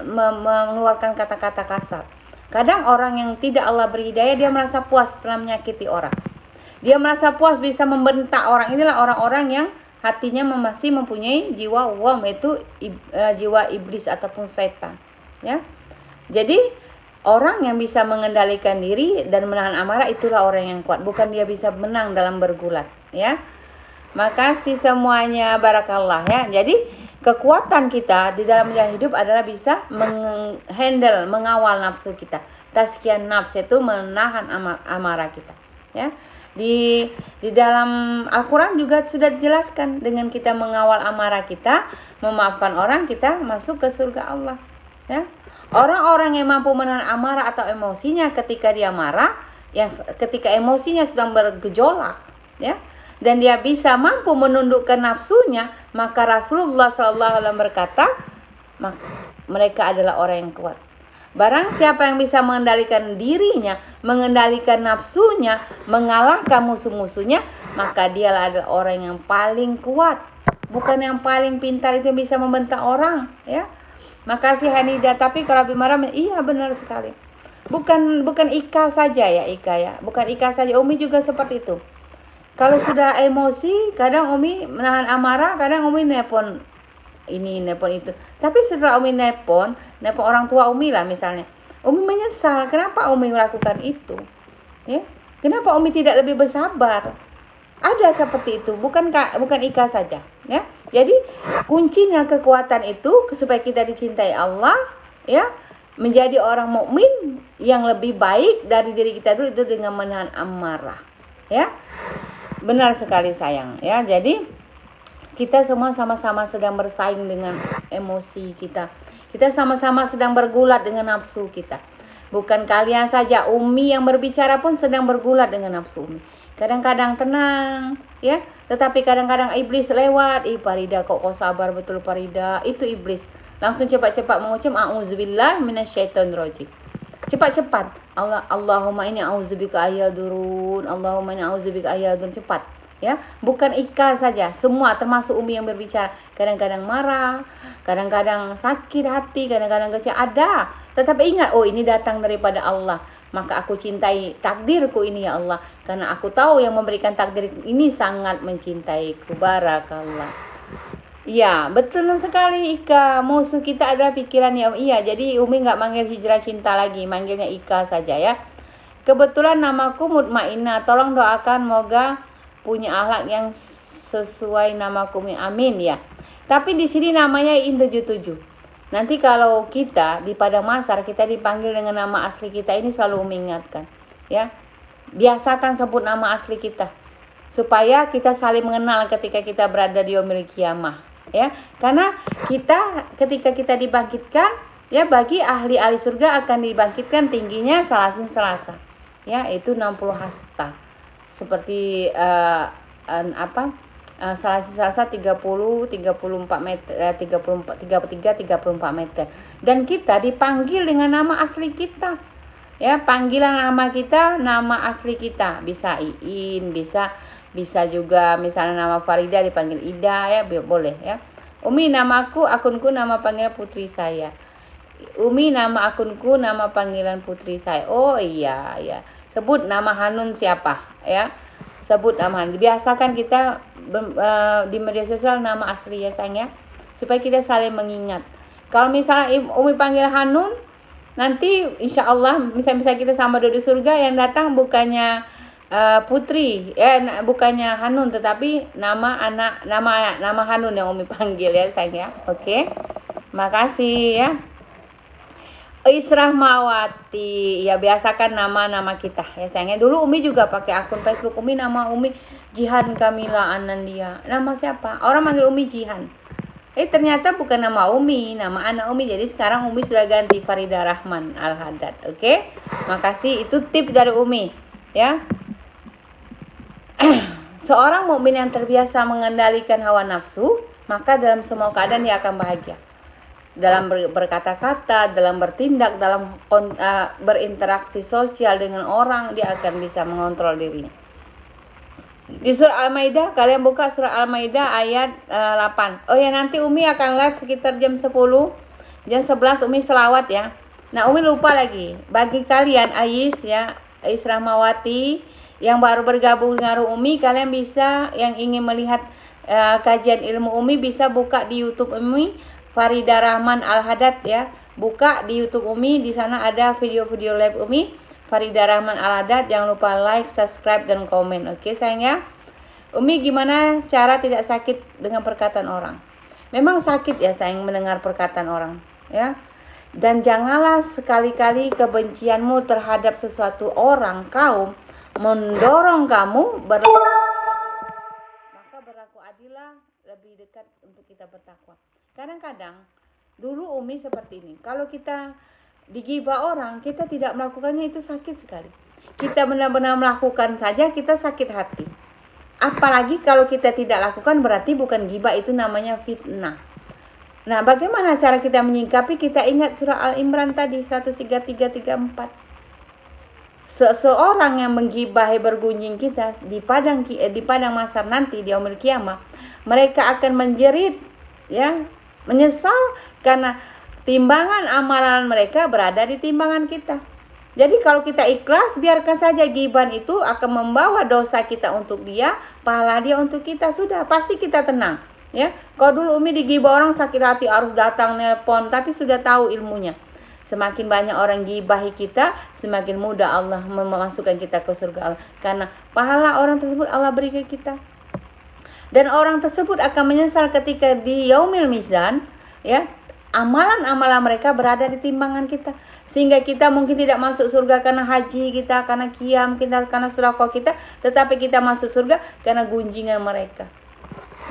mengeluarkan kata-kata kasar. Kadang orang yang tidak Allah beri hidayah, dia merasa puas setelah menyakiti orang. Dia merasa puas bisa membentak orang. Inilah orang-orang yang hatinya masih mempunyai jiwa wam, yaitu jiwa iblis ataupun setan. Ya, jadi orang yang bisa mengendalikan diri dan menahan amarah itulah orang yang kuat. Bukan dia bisa menang dalam bergulat. Ya, makasih semuanya, barakallah ya. Jadi kekuatan kita di dalam menjalani hidup adalah bisa menghandle, mengawal nafsu kita. Tazkiyah nafs itu menahan amarah kita. Ya. Di dalam Al-Quran juga sudah dijelaskan, dengan kita mengawal amarah kita, memaafkan orang, kita masuk ke surga Allah. Ya. Orang-orang yang mampu menahan amarah atau emosinya ketika dia marah, yang ketika emosinya sedang bergejolak, ya, dan dia bisa mampu menundukkan nafsunya, maka Rasulullah SAW berkata, mereka adalah orang yang kuat. Barang siapa yang bisa mengendalikan dirinya, mengendalikan nafsunya, mengalahkan musuh-musuhnya, maka dialah adalah orang yang paling kuat. Bukan yang paling pintar itu yang bisa membentak orang, ya. Makasih Hanidah. Tapi kalau lebih marah, iya benar sekali. Bukan Ika saja ya, Ika ya. Bukan Ika saja, Umi juga seperti itu. Kalau sudah emosi, kadang Umi menahan amarah, kadang Umi nepon ini, nepon itu. Tapi setelah Umi nepon orang tua Umi lah misalnya, Umi menyesal, kenapa Umi melakukan itu? Ya, kenapa Umi tidak lebih bersabar? Ada seperti itu, bukan Ika saja, ya. Jadi kuncinya kekuatan itu supaya kita dicintai Allah, ya, menjadi orang mukmin yang lebih baik dari diri kita itu dengan menahan amarah, ya. Benar sekali sayang ya. Jadi kita semua sama-sama sedang bersaing dengan emosi kita. Kita sama-sama sedang bergulat dengan nafsu kita. Bukan kalian saja, Umi yang berbicara pun sedang bergulat dengan nafsu Umi. Kadang-kadang tenang, ya. Tetapi kadang-kadang iblis lewat. Farida, kok kau sabar betul Farida? Itu iblis. Langsung cepat-cepat mengucap a'udzubillah minasyaitonirrajim. Cepat-cepat. Allahumma inni a'udzubika ayyadurun. Allahumma inni a'udzubika ayyadurun. Cepat. Ya, bukan Ika saja, semua termasuk Umi yang berbicara. Kadang-kadang marah, kadang-kadang sakit hati, kadang-kadang kecewa, ada. Tetapi ingat, oh ini datang daripada Allah. Maka aku cintai takdirku ini ya Allah, karena aku tahu yang memberikan takdir ini sangat mencintaiku. Barakallah. Ya, betul sekali Ika. Musuh kita adalah pikiran ya. Iya, jadi Umi nggak manggil Hijrah Cinta lagi, manggilnya Ika saja ya. Kebetulan namaku Mutmainnah. Tolong doakan moga punya akhlak yang sesuai namaku. Amin ya. Tapi di sini namanya In77. Nanti kalau kita di Padang Masar kita dipanggil dengan nama asli kita, ini selalu mengingatkan ya. Biasakan sebut nama asli kita supaya kita saling mengenal ketika kita berada di yaumil qiyamah ya. Karena kita ketika kita dibangkitkan ya, bagi ahli-ahli surga akan dibangkitkan tingginya Selasa ya, itu 60 hasta. Seperti Selasa 34 meter, 33 34 meter. Dan kita dipanggil dengan nama asli kita. Ya, panggilan nama kita, nama asli kita. Bisa Iin, bisa juga misalnya nama Farida dipanggil Ida ya, boleh ya. Umi namaku, akunku nama panggilan putri saya. Umi nama akunku, nama panggilan putri saya. Oh iya ya. Sebut nama Hanun siapa ya. Sebut nama Hanun. Biasakan kita di media sosial nama asli ya sayang ya, supaya kita saling mengingat. Kalau misalnya Umi panggil Hanun, nanti insya Allah misalnya kita sama di surga, yang datang bukannya putri ya, bukannya Hanun, tetapi nama Hanun yang Umi panggil ya sayang ya. Oke. Makasih ya. Israhmawati, ya biasakan nama-nama kita ya sayangnya. Dulu Umi juga pakai akun Facebook Umi, nama Umi Jihan Kamila Anandia. Nama siapa? Orang manggil Umi Jihan. Ternyata bukan nama Umi, nama anak Umi. Jadi sekarang Umi sudah ganti Farida Rahman Al-Haddad. Oke? Makasih, itu tips dari Umi ya. Seorang mukmin yang terbiasa mengendalikan hawa nafsu, maka dalam semua keadaan dia akan bahagia. Dalam berkata-kata, dalam bertindak, dalam berinteraksi sosial dengan orang, dia akan bisa mengontrol dirinya. Di surah Al-Maidah, kalian buka surah Al-Maidah ayat 8. Oh ya, nanti Umi akan live sekitar jam 10. Jam 11 Umi selawat ya. Nah, Umi lupa lagi. Bagi kalian Ais ya, Ais Rahmawati yang baru bergabung dengan Umi, kalian bisa, yang ingin melihat kajian ilmu Umi, bisa buka di YouTube Umi Farida Rahman Al-Haddad ya. Buka di YouTube Umi, di sana ada video-video live Umi Farida Rahman Al-Haddad. Jangan lupa like, subscribe dan komen. Oke sayang ya. Umi gimana cara tidak sakit dengan perkataan orang? Memang sakit ya sayang mendengar perkataan orang ya. Dan janganlah sekali-kali kebencianmu terhadap sesuatu orang kaum mendorong kamu maka berlaku adillah, lebih dekat untuk kita bertakwa. Kadang-kadang dulu Umi seperti ini. Kalau kita digibah orang, kita tidak melakukannya, itu sakit sekali. Kita benar-benar melakukan saja kita sakit hati. Apalagi kalau kita tidak lakukan, berarti bukan gibah, itu namanya fitnah. Nah, bagaimana cara kita menyikapi? Kita ingat surah Al-Imran tadi 133-34. Seseorang yang menggibahi bergunjing kita di padang mahsyar nanti di yaumil qiyamah, mereka akan menjerit ya, menyesal karena timbangan amalan mereka berada di timbangan kita. Jadi kalau kita ikhlas, biarkan saja giban itu akan membawa dosa kita untuk dia, pahala dia untuk kita, sudah pasti kita tenang ya. Kalau dulu Umi digibah orang sakit hati, harus datang nelpon, tapi sudah tahu ilmunya. Semakin banyak orang gibahi kita, semakin mudah Allah memasukkan kita ke surga Allah, karena pahala orang tersebut Allah beri ke kita. Dan orang tersebut akan menyesal ketika di yaumil mizan ya. amalan-amalan mereka berada di timbangan kita. Sehingga kita mungkin tidak masuk surga karena haji kita, karena qiyam kita, karena sedekah kita, tetapi kita masuk surga karena gunjingan mereka.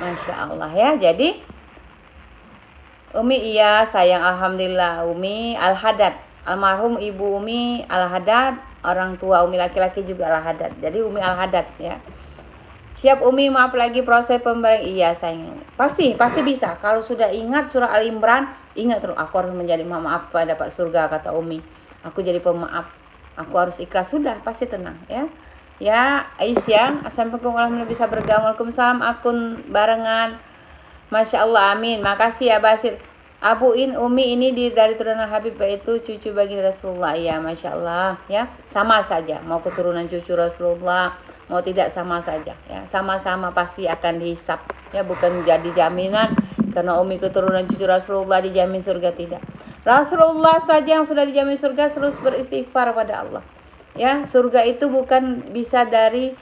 Masya Allah ya. Jadi Umi iya sayang, alhamdulillah. Umi Al-Haddad, almarhum ibu Umi Al-Haddad, orang tua Umi laki-laki juga Al-Haddad. Jadi Umi Al-Haddad ya. Siap Umi, maaf lagi proses pemberian. Iya sayang, pasti bisa. Kalau sudah ingat surah Al-Imran, ingat terus, aku harus menjadi maaf pada dapat surga, kata Umi. Aku jadi pemaaf, aku harus ikhlas, sudah pasti tenang ya. Ya Aisyah, assalamualaikum warahmatullahi wabarakatuh, bisa bergabung. Waalaikumsalam, akun barengan. Masya Allah, amin. Makasih ya Basir. Abuin Umi ini dari turunan Habib, yaitu cucu bagi Rasulullah. Ya Masya Allah ya, sama saja mau keturunan cucu Rasulullah mau tidak sama saja ya, sama-sama pasti akan dihisap ya, bukan jadi jaminan karena Umi keturunan cucu Rasulullah dijamin surga, tidak. Rasulullah saja yang sudah dijamin surga, terus beristighfar pada Allah ya. Surga itu bukan bisa dari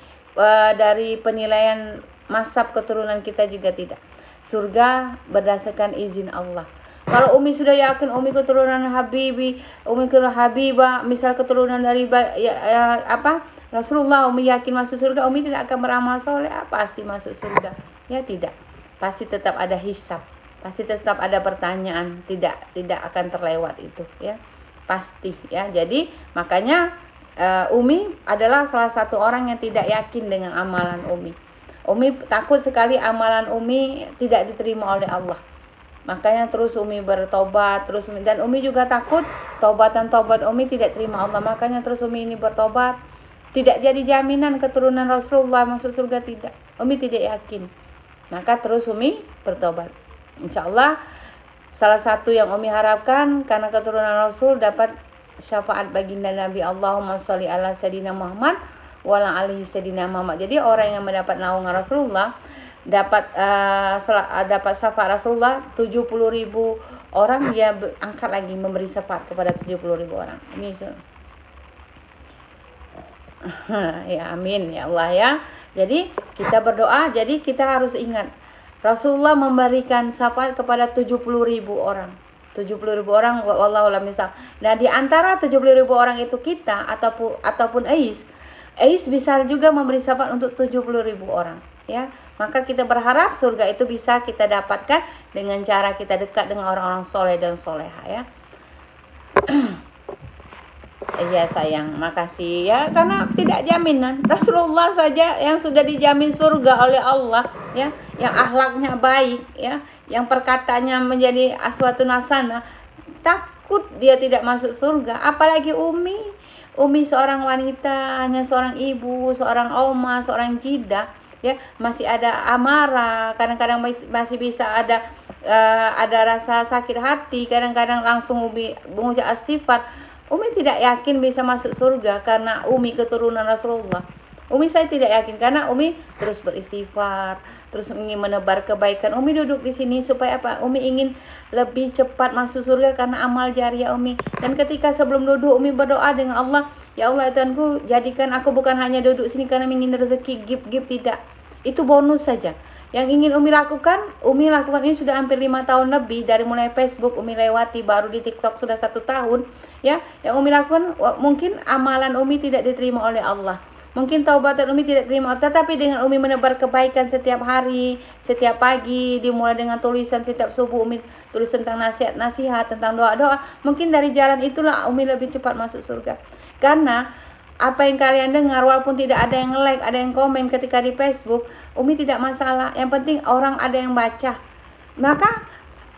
penilaian mazhab keturunan kita juga tidak. Surga berdasarkan izin Allah. Kalau Umi sudah yakin Umi keturunan Habibi, Umi keturunan Habibah, misal keturunan dari Rasulullah, Umi yakin masuk surga, Umi tidak akan beramal soleh, pasti masuk surga. Ya tidak, pasti tetap ada hisab, pasti tetap ada pertanyaan, tidak akan terlewat itu ya, pasti ya. Jadi makanya Umi adalah salah satu orang yang tidak yakin dengan amalan Umi. Umi takut sekali amalan Umi tidak diterima oleh Allah. Makanya terus Umi bertobat, dan Umi juga takut tobat Umi tidak terima Allah. Makanya terus Umi ini bertobat. Tidak jadi jaminan keturunan Rasulullah masuk surga, tidak. Umi tidak yakin. Maka terus Umi bertobat. Insya Allah salah satu yang Umi harapkan karena keturunan Rasul dapat syafaat baginda Nabi. Allahumma sholli ala sayyidina Muhammad wa ala alihi sayyidina Muhammad. Jadi orang yang mendapat naungan Rasulullah dapat syafaat Rasulullah, 70.000 orang dia angkat lagi memberi syafaat kepada 70.000 orang. Ini ya amin ya Allah ya. Jadi kita berdoa, jadi kita harus ingat Rasulullah memberikan syafaat kepada 70.000 orang. 70.000 orang, wallahu a'lam bishawab. Nah, di antara 70.000 orang itu kita ataupun Ais bisa juga memberi syafaat untuk 70.000 orang ya. Maka kita berharap surga itu bisa kita dapatkan dengan cara kita dekat dengan orang-orang soleh dan soleha ya. Iya sayang, makasih ya, karena tidak jaminan. Rasulullah saja yang sudah dijamin surga oleh Allah ya, yang akhlaknya baik ya, yang perkataannya menjadi aswatun hasanah, takut dia tidak masuk surga. Apalagi Umi seorang wanita, hanya seorang ibu, seorang oma, seorang jida ya, masih ada amarah, kadang-kadang masih bisa ada rasa sakit hati, kadang-kadang langsung Umi mengucap istighfar. Umi tidak yakin bisa masuk surga karena Umi keturunan Rasulullah. Saya tidak yakin karena Umi terus beristighfar, terus ingin menebar kebaikan. Umi duduk di sini supaya apa? Umi ingin lebih cepat masuk surga karena amal jariah Umi. Dan ketika sebelum duduk Umi berdoa dengan Allah, ya Allah Tuhanku, jadikan aku bukan hanya duduk sini karena ingin rezeki gib tidak. Itu bonus saja. Yang ingin Umi lakukan ini sudah hampir 5 tahun lebih, dari mulai Facebook Umi lewati, baru di TikTok sudah 1 tahun ya. Yang Umi lakukan, mungkin amalan Umi tidak diterima oleh Allah, mungkin taubatan Umi tidak diterima, tetapi dengan Umi menebar kebaikan setiap hari, setiap pagi, dimulai dengan tulisan setiap subuh Umi tulis tentang nasihat, tentang doa-doa, mungkin dari jalan itulah Umi lebih cepat masuk surga. Karena apa yang kalian dengar, walaupun tidak ada yang like, ada yang komen ketika di Facebook, Umi tidak masalah. Yang penting orang ada yang baca. Maka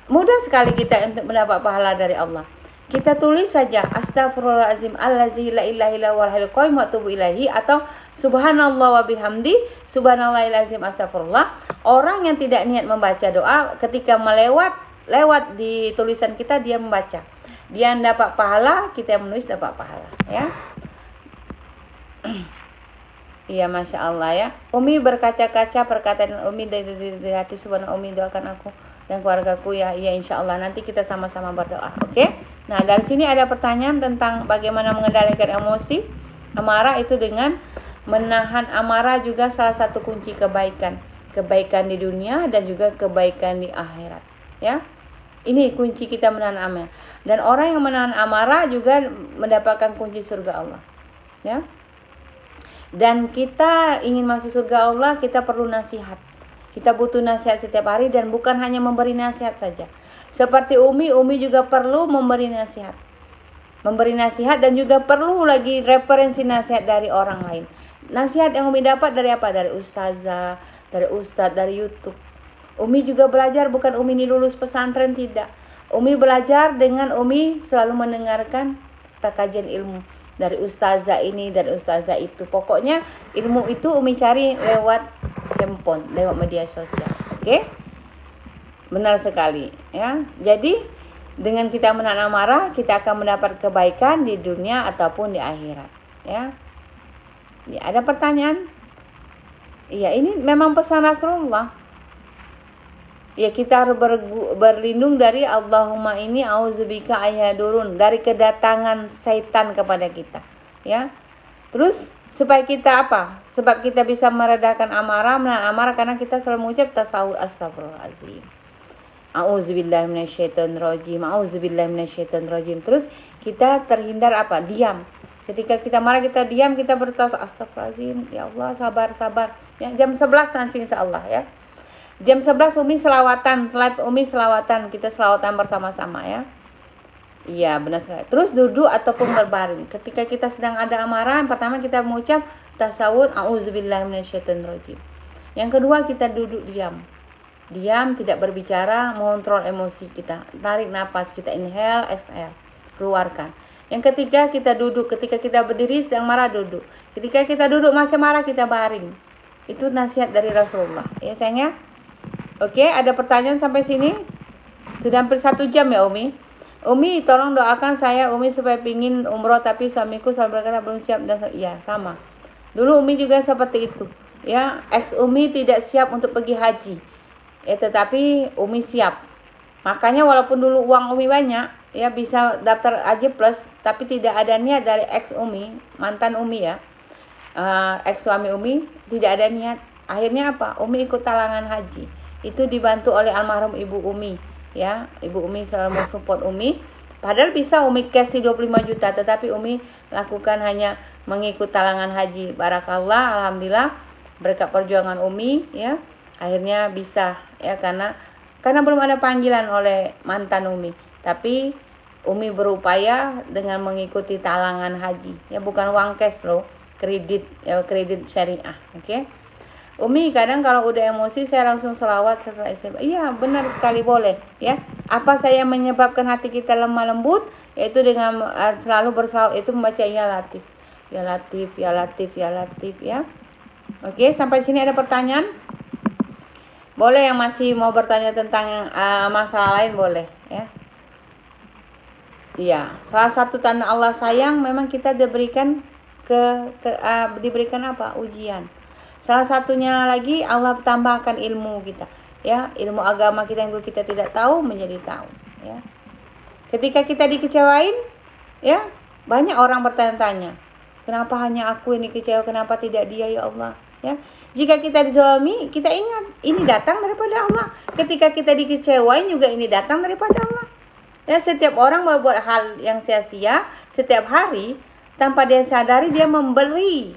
mudah sekali kita untuk mendapat pahala dari Allah. Kita tulis saja astagfirullahalazim allazi la ilaha illa huwal hayyul qayyum wa atubu ilaihi, atau subhanallah wa bihamdi subhanallahil azim astagfirullah. Orang yang tidak niat membaca doa, ketika lewat di tulisan kita, dia membaca, dia dapat pahala, kita yang menulis dapat pahala ya. Iya Masya Allah ya. Umi berkaca-kaca perkataan Umi dari hati, subhanallah. Umi doakan aku dan keluargaku ya. Iya insya Allah, nanti kita sama-sama berdoa. Oke. Nah dari sini ada pertanyaan tentang bagaimana mengendalikan emosi amarah. Itu dengan menahan amarah juga salah satu kunci kebaikan di dunia dan juga kebaikan di akhirat ya. Ini kunci kita menahan amarah. Dan orang yang menahan amarah juga mendapatkan kunci surga Allah. Ya. Dan kita ingin masuk surga Allah, kita perlu nasihat. Kita butuh nasihat setiap hari dan bukan hanya memberi nasihat saja. Seperti Umi juga perlu memberi nasihat. Memberi nasihat dan juga perlu lagi referensi nasihat dari orang lain. Nasihat yang Umi dapat dari apa? Dari ustazah, dari ustadz, dari YouTube. Umi juga belajar, bukan Umi ini lulus pesantren, tidak. Umi belajar dengan Umi selalu mendengarkan kajian ilmu dari ustazah ini, dari ustazah itu. Pokoknya ilmu itu Umi cari lewat handphone, lewat media sosial. Oke? Benar sekali, ya. Jadi dengan kita menahan amarah, kita akan mendapat kebaikan di dunia ataupun di akhirat, ya. Ya, ada pertanyaan? Iya, ini memang pesan Rasulullah. Ya, kita harus berlindung dari Allahumma ini auzubika ayyadurun, dari kedatangan syaitan kepada kita, ya. Terus supaya kita apa? Sebab kita bisa meredakan amarah, menahan amarah karena kita selalu mengucap tasawuf astagfirullahalazim. A'udzubillahi minasyaitonirrajim. A'udzubillahi minasyaitonirrajim. Terus kita terhindar apa? Diam. Ketika kita marah kita diam, kita bertasawuf astagfirullahalazim. Ya Allah, sabar. Ya, jam 11 nanti insyaallah, ya. Jam 11 Umi selawatan, live Umi selawatan, kita selawatan bersama-sama, ya. Iya, benar sekali. Terus duduk ataupun berbaring. Ketika kita sedang ada amarah, pertama kita mengucap tasawuf a'udzubillahi minasyaitonirrajim. Yang kedua kita duduk diam. Diam, tidak berbicara, mengontrol emosi kita. Tarik nafas, kita inhale, exhale, keluarkan. Yang ketiga kita duduk, ketika kita berdiri sedang marah duduk. Ketika kita duduk masih marah kita baring. Itu nasihat dari Rasulullah. Ya sayangnya. Oke, ada pertanyaan sampai sini? Sudah hampir 1 jam ya Umi. Umi tolong doakan saya Umi supaya pingin umroh tapi suamiku selalu berkata belum siap dan iya sama. Dulu Umi juga seperti itu. Ya, ex Umi tidak siap untuk pergi haji. Ya, tetapi Umi siap. Makanya walaupun dulu uang Umi banyak, ya bisa daftar haji plus, tapi tidak ada niat dari ex Umi, mantan Umi ya. Ex suami Umi tidak ada niat. Akhirnya apa? Umi ikut talangan haji. Itu dibantu oleh almarhum Ibu Umi, ya. Ibu Umi selalu mensupport Umi. Padahal bisa Umi cash 25 juta, tetapi Umi lakukan hanya mengikut talangan haji. Barakallah, alhamdulillah berkat perjuangan Umi, ya. Akhirnya bisa, ya, karena belum ada panggilan oleh mantan Umi. Tapi Umi berupaya dengan mengikuti talangan haji. Ya, bukan uang cash loh, kredit, ya, kredit syariah, oke. Umi kadang kalau udah emosi saya langsung selawat setelah istighfar. Iya, benar sekali boleh, ya. Apa saya menyebabkan hati kita lemah lembut? Yaitu dengan selalu berselawat, itu membaca ya Latif. Ya Latif, ya Latif, ya Latif, ya. Oke, sampai sini ada pertanyaan? Boleh yang masih mau bertanya tentang masalah lain boleh, ya. Iya, salah satu tanda Allah sayang memang kita diberikan diberikan apa? Ujian. Salah satunya lagi Allah tambahkan ilmu kita, ya, ilmu agama kita yang kita tidak tahu menjadi tahu, ya. Ketika kita dikecewain, ya, banyak orang bertanya-tanya, kenapa hanya aku ini kecewa, kenapa tidak dia ya Allah, ya. Jika kita dizalimi, kita ingat ini datang daripada Allah. Ketika kita dikecewain juga ini datang daripada Allah. Ya, setiap orang membuat hal yang sia-sia setiap hari tanpa dia sadari dia membeli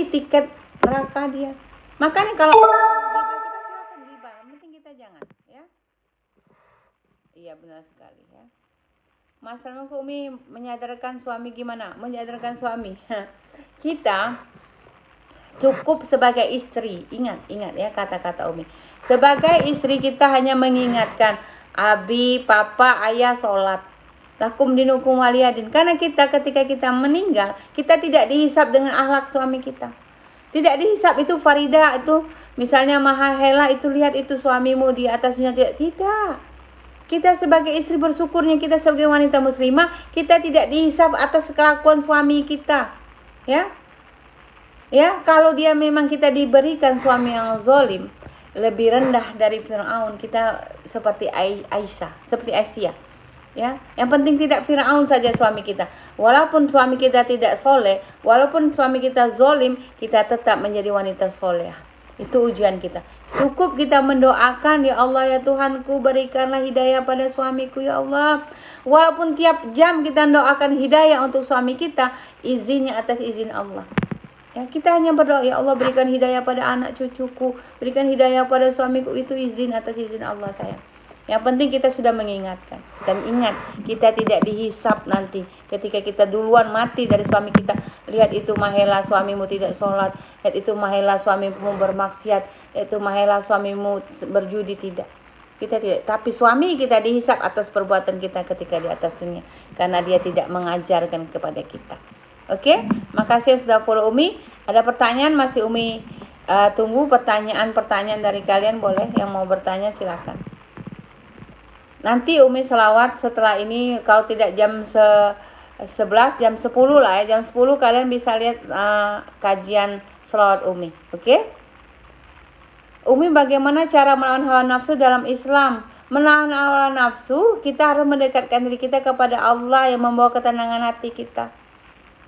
tiket neraka dia. Makanya kalau gibah kita silakan gibah, yang penting kita jangan, ya. Iya benar sekali, ya. Masalah Umi menyadarkan suami gimana? Menyadarkan suami. Kita cukup sebagai istri. Ingat ya kata-kata Umi. Sebagai istri kita hanya mengingatkan abi, papa, ayah sholat. Lakum dinukum waliyadin. Karena kita ketika kita meninggal, kita tidak dihisab dengan akhlak suami kita. Tidak dihisab itu faridah, itu misalnya mahahela, itu lihat itu suamimu di atasnya, tidak. Kita sebagai istri bersyukurnya kita sebagai wanita muslimah, kita tidak dihisab atas kelakuan suami kita. Ya. Ya, kalau dia memang kita diberikan suami yang zalim, lebih rendah dari Firaun, kita seperti Aisyah, seperti Aisyah. Ya, yang penting tidak Firaun saja suami kita. Walaupun suami kita tidak soleh, walaupun suami kita zolim, kita tetap menjadi wanita soleh. Itu ujian kita. Cukup kita mendoakan, ya Allah ya Tuhanku, berikanlah hidayah pada suamiku ya Allah. Walaupun tiap jam kita doakan hidayah untuk suami kita, izinnya atas izin Allah. Ya, kita hanya berdoa, ya Allah berikan hidayah pada anak cucuku, berikan hidayah pada suamiku, itu izin atas izin Allah sayang. Yang penting kita sudah mengingatkan. Dan ingat, kita tidak dihisap nanti. Ketika kita duluan mati dari suami kita. Lihat itu mahela suamimu tidak sholat. Lihat itu mahela suamimu bermaksiat. Lihat itu mahela suamimu berjudi, tidak. Kita tidak. Tapi suami kita dihisap atas perbuatan kita ketika di atas dunia. Karena dia tidak mengajarkan kepada kita. Oke? Makasih sudah follow Umi. Ada pertanyaan masih Umi tunggu pertanyaan-pertanyaan dari kalian, boleh. Yang mau bertanya silakan. Nanti Umi selawat setelah ini, kalau tidak jam 11, jam 10 lah ya. Jam 10 kalian bisa lihat kajian selawat Umi. Oke? Umi, bagaimana cara melawan hawa nafsu dalam Islam? Menahan hawa nafsu, kita harus mendekatkan diri kita kepada Allah yang membawa ketenangan hati kita.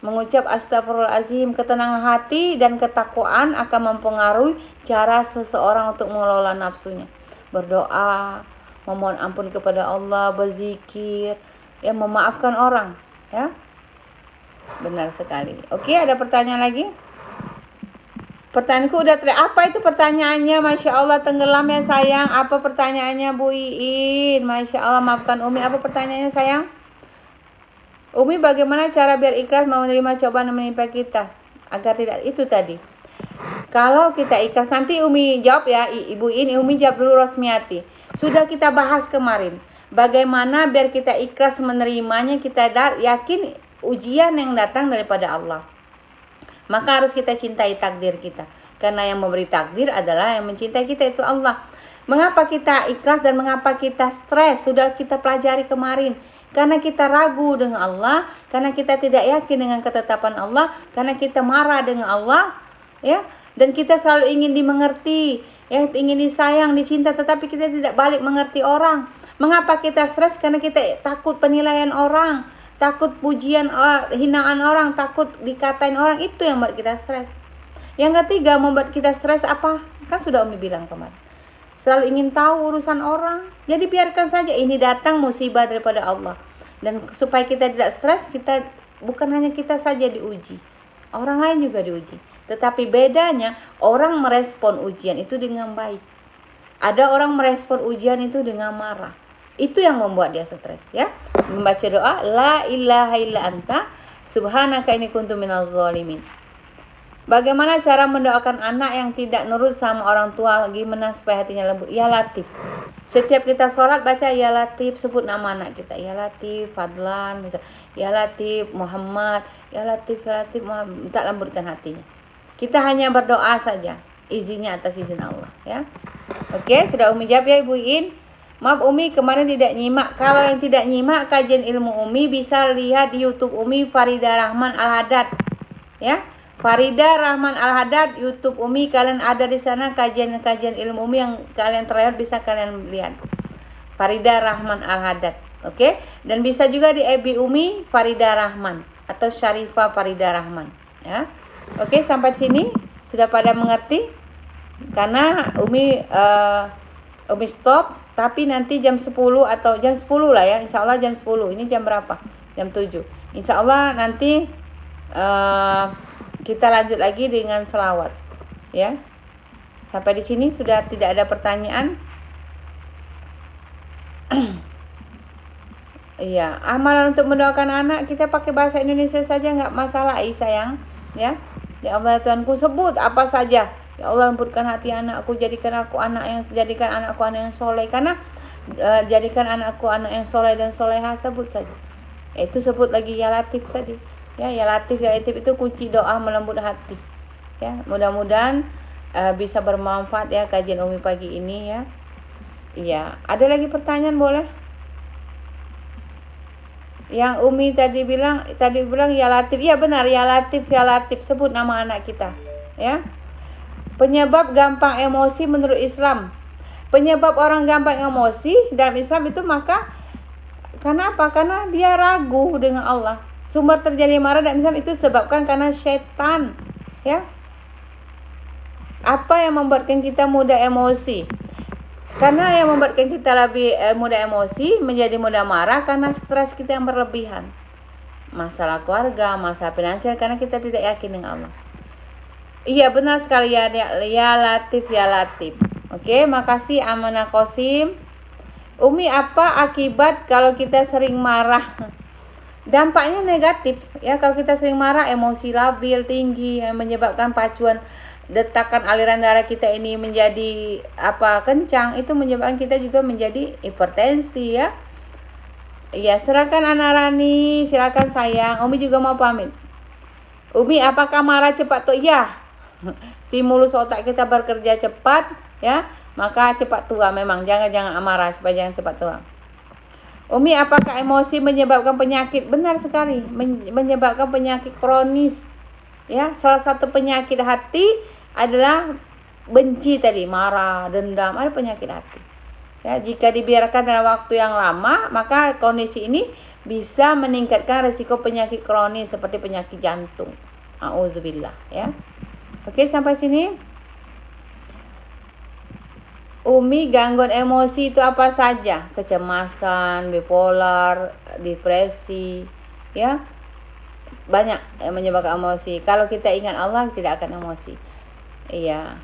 Mengucap astagfirullahaladzim, ketenangan hati dan ketakwaan akan mempengaruhi cara seseorang untuk mengelola nafsunya. Berdoa, memohon ampun kepada Allah, berzikir, ya, memaafkan orang, ya. Benar sekali. Oke, ada pertanyaan lagi? Pertanyaanku udah apa itu pertanyaannya? Masya Allah, tenggelam ya sayang. Apa pertanyaannya Bu Iin? Masya Allah, maafkan Umi. Apa pertanyaannya sayang? Umi, bagaimana cara biar ikhlas mau menerima cobaan yang menimpa kita? Agar tidak, itu tadi. Kalau kita ikhlas, nanti Umi jawab ya, Ibu ini Umi jawab dulu Rosmiati. Sudah kita bahas kemarin. Bagaimana biar kita ikhlas menerimanya, kita yakin ujian yang datang daripada Allah. Maka harus kita cintai takdir kita. Karena yang memberi takdir adalah yang mencintai kita, itu Allah. Mengapa kita ikhlas dan mengapa kita stres? Sudah kita pelajari kemarin. Karena kita ragu dengan Allah, karena kita tidak yakin dengan ketetapan Allah, karena kita marah dengan Allah, ya. Dan kita selalu ingin dimengerti, ya, ingin disayang, dicinta, tetapi kita tidak balik mengerti orang. Mengapa kita stres? Karena kita takut penilaian orang, takut pujian, hinaan orang, takut dikatain orang. Itu yang membuat kita stres. Yang ketiga membuat kita stres apa? Kan sudah Umi bilang kemarin. Selalu ingin tahu urusan orang. Jadi biarkan saja ini datang musibah daripada Allah. Dan supaya kita tidak stres, kita bukan hanya kita saja diuji. Orang lain juga diuji. Tetapi bedanya orang merespon ujian itu dengan baik. Ada orang merespon ujian itu dengan marah. Itu yang membuat dia stres, ya. Membaca doa la ilaha illa anta subhanaka inni kuntu minadz zalimin. Bagaimana cara mendoakan anak yang tidak nurut sama orang tua? Gimana supaya hatinya lembut? Ya Latif. Setiap kita sholat baca Ya Latif, sebut nama anak kita. Ya Latif, Fadlan, misal. Ya Latif, Muhammad. Ya Latif, Muhammad. Minta lembutkan hatinya. Kita hanya berdoa saja. Izinnya atas izin Allah, ya. Oke, sudah Umi jawab ya Ibu In. Maaf Umi kemarin tidak nyimak. Kalau yang tidak nyimak kajian ilmu Umi bisa lihat di YouTube Umi Farida Rahman Al-Haddad, ya. Farida Rahman Al-Haddad YouTube Umi, kalian ada di sana kajian-kajian ilmu Umi yang kalian terakhir bisa kalian lihat. Farida Rahman Al-Haddad, oke? Dan bisa juga di FB Umi Farida Rahman atau Syarifah Farida Rahman, ya. Oke, sampai sini sudah pada mengerti? Karena Umi stop, tapi nanti jam 10 atau jam 10 lah ya. Insya Allah jam 10. Ini jam berapa? Jam 7. Insya Allah nanti kita lanjut lagi dengan selawat, ya. Sampai di sini sudah tidak ada pertanyaan. Iya, amalan untuk mendoakan anak kita pakai bahasa Indonesia saja, nggak masalah, sayang, ya. Ya Allah Tuhanku, sebut apa saja. Ya Allah, lembutkan hati anakku, jadikan anakku anak yang soleh. Karena jadikan anakku anak yang soleh dan soleha, sebut saja. Itu sebut lagi Ya Latif tadi. Ya Latif itu kunci doa melembut hati. Ya, mudah-mudahan bisa bermanfaat ya kajian Umi pagi ini, ya. Iya, ada lagi pertanyaan boleh? Yang Umi tadi bilang Ya Latif. Iya benar, Ya Latif sebut nama anak kita, ya. Penyebab gampang emosi menurut Islam. Penyebab orang gampang emosi dalam Islam itu karena apa? Karena dia ragu dengan Allah. Sumber terjadi marah dalam Islam itu disebabkan karena setan, ya. Apa yang membuatkan kita mudah emosi? Karena yang membuatkan kita lebih mudah emosi, menjadi mudah marah karena stres kita yang berlebihan. Masalah keluarga, masalah finansial, karena kita tidak yakin dengan Allah. Iya benar sekali ya, ya Latif, ya Latif. Oke, makasih Amanah Kosim. Umi, apa akibat kalau kita sering marah? Dampaknya negatif ya, kalau kita sering marah, emosi labil tinggi yang menyebabkan pacuan detakan aliran darah kita ini menjadi kencang, itu menyebabkan kita juga menjadi hipertensi ya. Iya, silakan Ana Rani, silakan sayang. Umi juga mau pamit. Umi, apakah marah cepat tuh? Ya. Stimulus otak kita bekerja cepat ya, maka cepat tua memang. Jangan amarah supaya jangan cepat tua. Umi, apakah emosi menyebabkan penyakit? Benar sekali, menyebabkan penyakit kronis. Ya, salah satu penyakit hati adalah benci tadi, marah, dendam, ada penyakit hati. Ya, jika dibiarkan dalam waktu yang lama, maka kondisi ini bisa meningkatkan risiko penyakit kronis seperti penyakit jantung. Auzubillah ya. Oke, sampai sini. Umi, gangguan emosi itu apa saja? Kecemasan, bipolar, depresi, ya. Banyak yang menyebabkan emosi. Kalau kita ingat Allah, tidak akan emosi. Iya.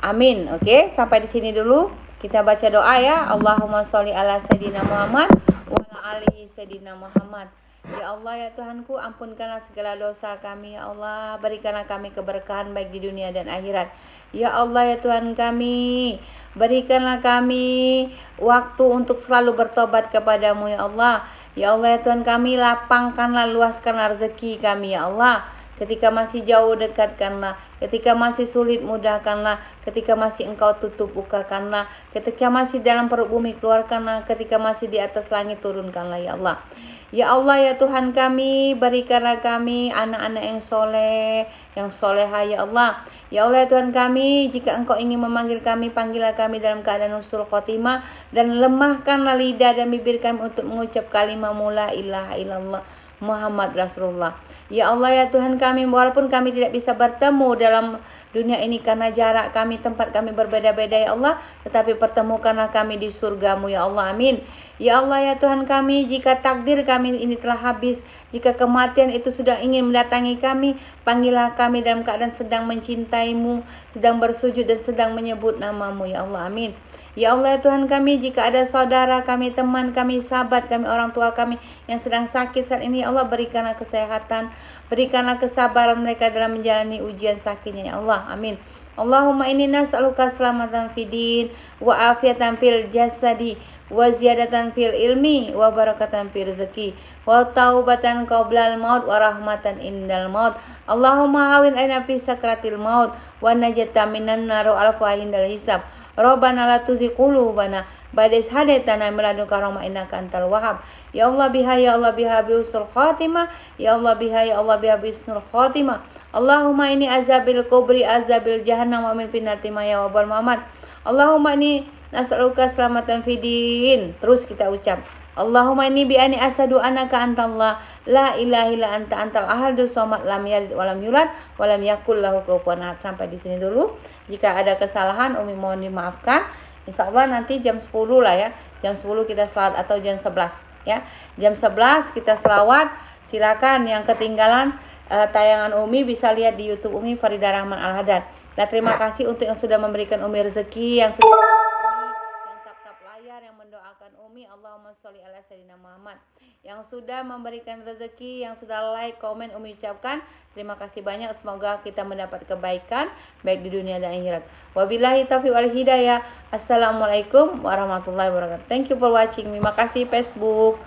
Amin. Oke, sampai di sini dulu. Kita baca doa ya. Allahumma sholli ala sayyidina Muhammad wa ala alihi sayyidina Muhammad. Ya Allah, ya Tuhanku, ampunkanlah segala dosa kami, ya Allah. Berikanlah kami keberkahan baik di dunia dan akhirat. Ya Allah, ya Tuhan kami, berikanlah kami waktu untuk selalu bertobat kepadamu, ya Allah. Ya Allah, ya Tuhan kami, lapangkanlah, luaskanlah rezeki kami, ya Allah. Ketika masih jauh, dekatkanlah. Ketika masih sulit, mudahkanlah. Ketika masih Engkau tutup, bukakanlah. Ketika masih dalam perut bumi, keluarkanlah. Ketika masih di atas langit, turunkanlah, ya Allah. Ya Allah, ya Tuhan kami, berikanlah kami anak-anak yang soleh, yang soleha, ya Allah. Ya Allah, ya Tuhan kami, jika Engkau ingin memanggil kami, panggillah kami dalam keadaan husnul khotimah, dan lemahkanlah lidah dan bibir kami untuk mengucap kalimat la ilaha illallah Muhammad Rasulullah. Ya Allah, ya Tuhan kami, walaupun kami tidak bisa bertemu dalam dunia ini karena jarak kami, tempat kami berbeda-beda, ya Allah, tetapi pertemukanlah kami di surgamu, ya Allah. Amin. Ya Allah, ya Tuhan kami, jika takdir kami ini telah habis, jika kematian itu sudah ingin mendatangi kami, panggillah kami dalam keadaan sedang mencintaimu, sedang bersujud dan sedang menyebut namamu, ya Allah. Amin. Ya Allah, ya Tuhan kami, jika ada saudara kami, teman kami, sahabat kami, orang tua kami yang sedang sakit saat ini, ya Allah, berikanlah kesehatan, berikanlah kesabaran mereka dalam menjalani ujian sakitnya, ya Allah. Amin. Allahumma inni nas'aluka selamatan fid din wa afiatan fil jasadi wa ziyadatan fil ilmi wa barakatan fil rezeki wa taubatan qablal maut wa rahmatan indal maut. Allahumma hawin aina fi sakratil maut wa najata minan nar wa alfa indal hisab. Rabbana la tuzigh qulubana ba'da idh hadaitana wa hab lana min ladunka rahmah innaka antal wahhab. Ya Allah biha, ya Allah biha bi husnul khatimah. Ya Allah biha, ya Allah biha bi husnul khatimah. Allahumma ini azabil kubri, azabil jahannam, wa min fitnatil mahya wa mamat. Allahumma ini nas'aluka selamatan fidin. Terus kita ucap, Allahumma ini bi ani asadu anaka antallah la ilaha illa anta antal ahadus somad lam yalid walam yulad walam yakul lahu kufuwan ahad. Sampai di sini dulu. Jika ada kesalahan, Umi mohon dimaafkan. Insyaallah nanti jam 10 lah ya. Jam 10 kita selawat atau jam 11 ya. Jam 11 kita selawat. Silakan yang ketinggalan tayangan Umi bisa lihat di YouTube Umi Faridah Rahman Al-Haddad. Nah, terima kasih untuk yang sudah memberikan Umi rezeki, yang sudah yang tap-tap layar, yang mendoakan Umi, Allahumma sholli ala sayyidina Muhammad. Yang sudah memberikan rezeki, yang sudah like, komen, Umi ucapkan terima kasih banyak. Semoga kita mendapat kebaikan baik di dunia dan akhirat. Wabillahi taufiq wal hidayah. Assalamualaikum warahmatullahi wabarakatuh. Thank you for watching. Terima kasih Facebook.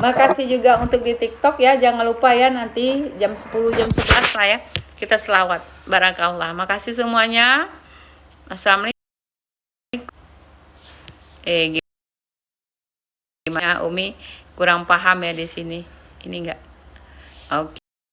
Makasih juga untuk di TikTok ya. Jangan lupa ya, nanti jam 10 jam 11 lah ya, kita selawat. Barakallah. Makasih semuanya. Assalamualaikum. Gimana Umi kurang paham ya di sini. Ini enggak. Oke.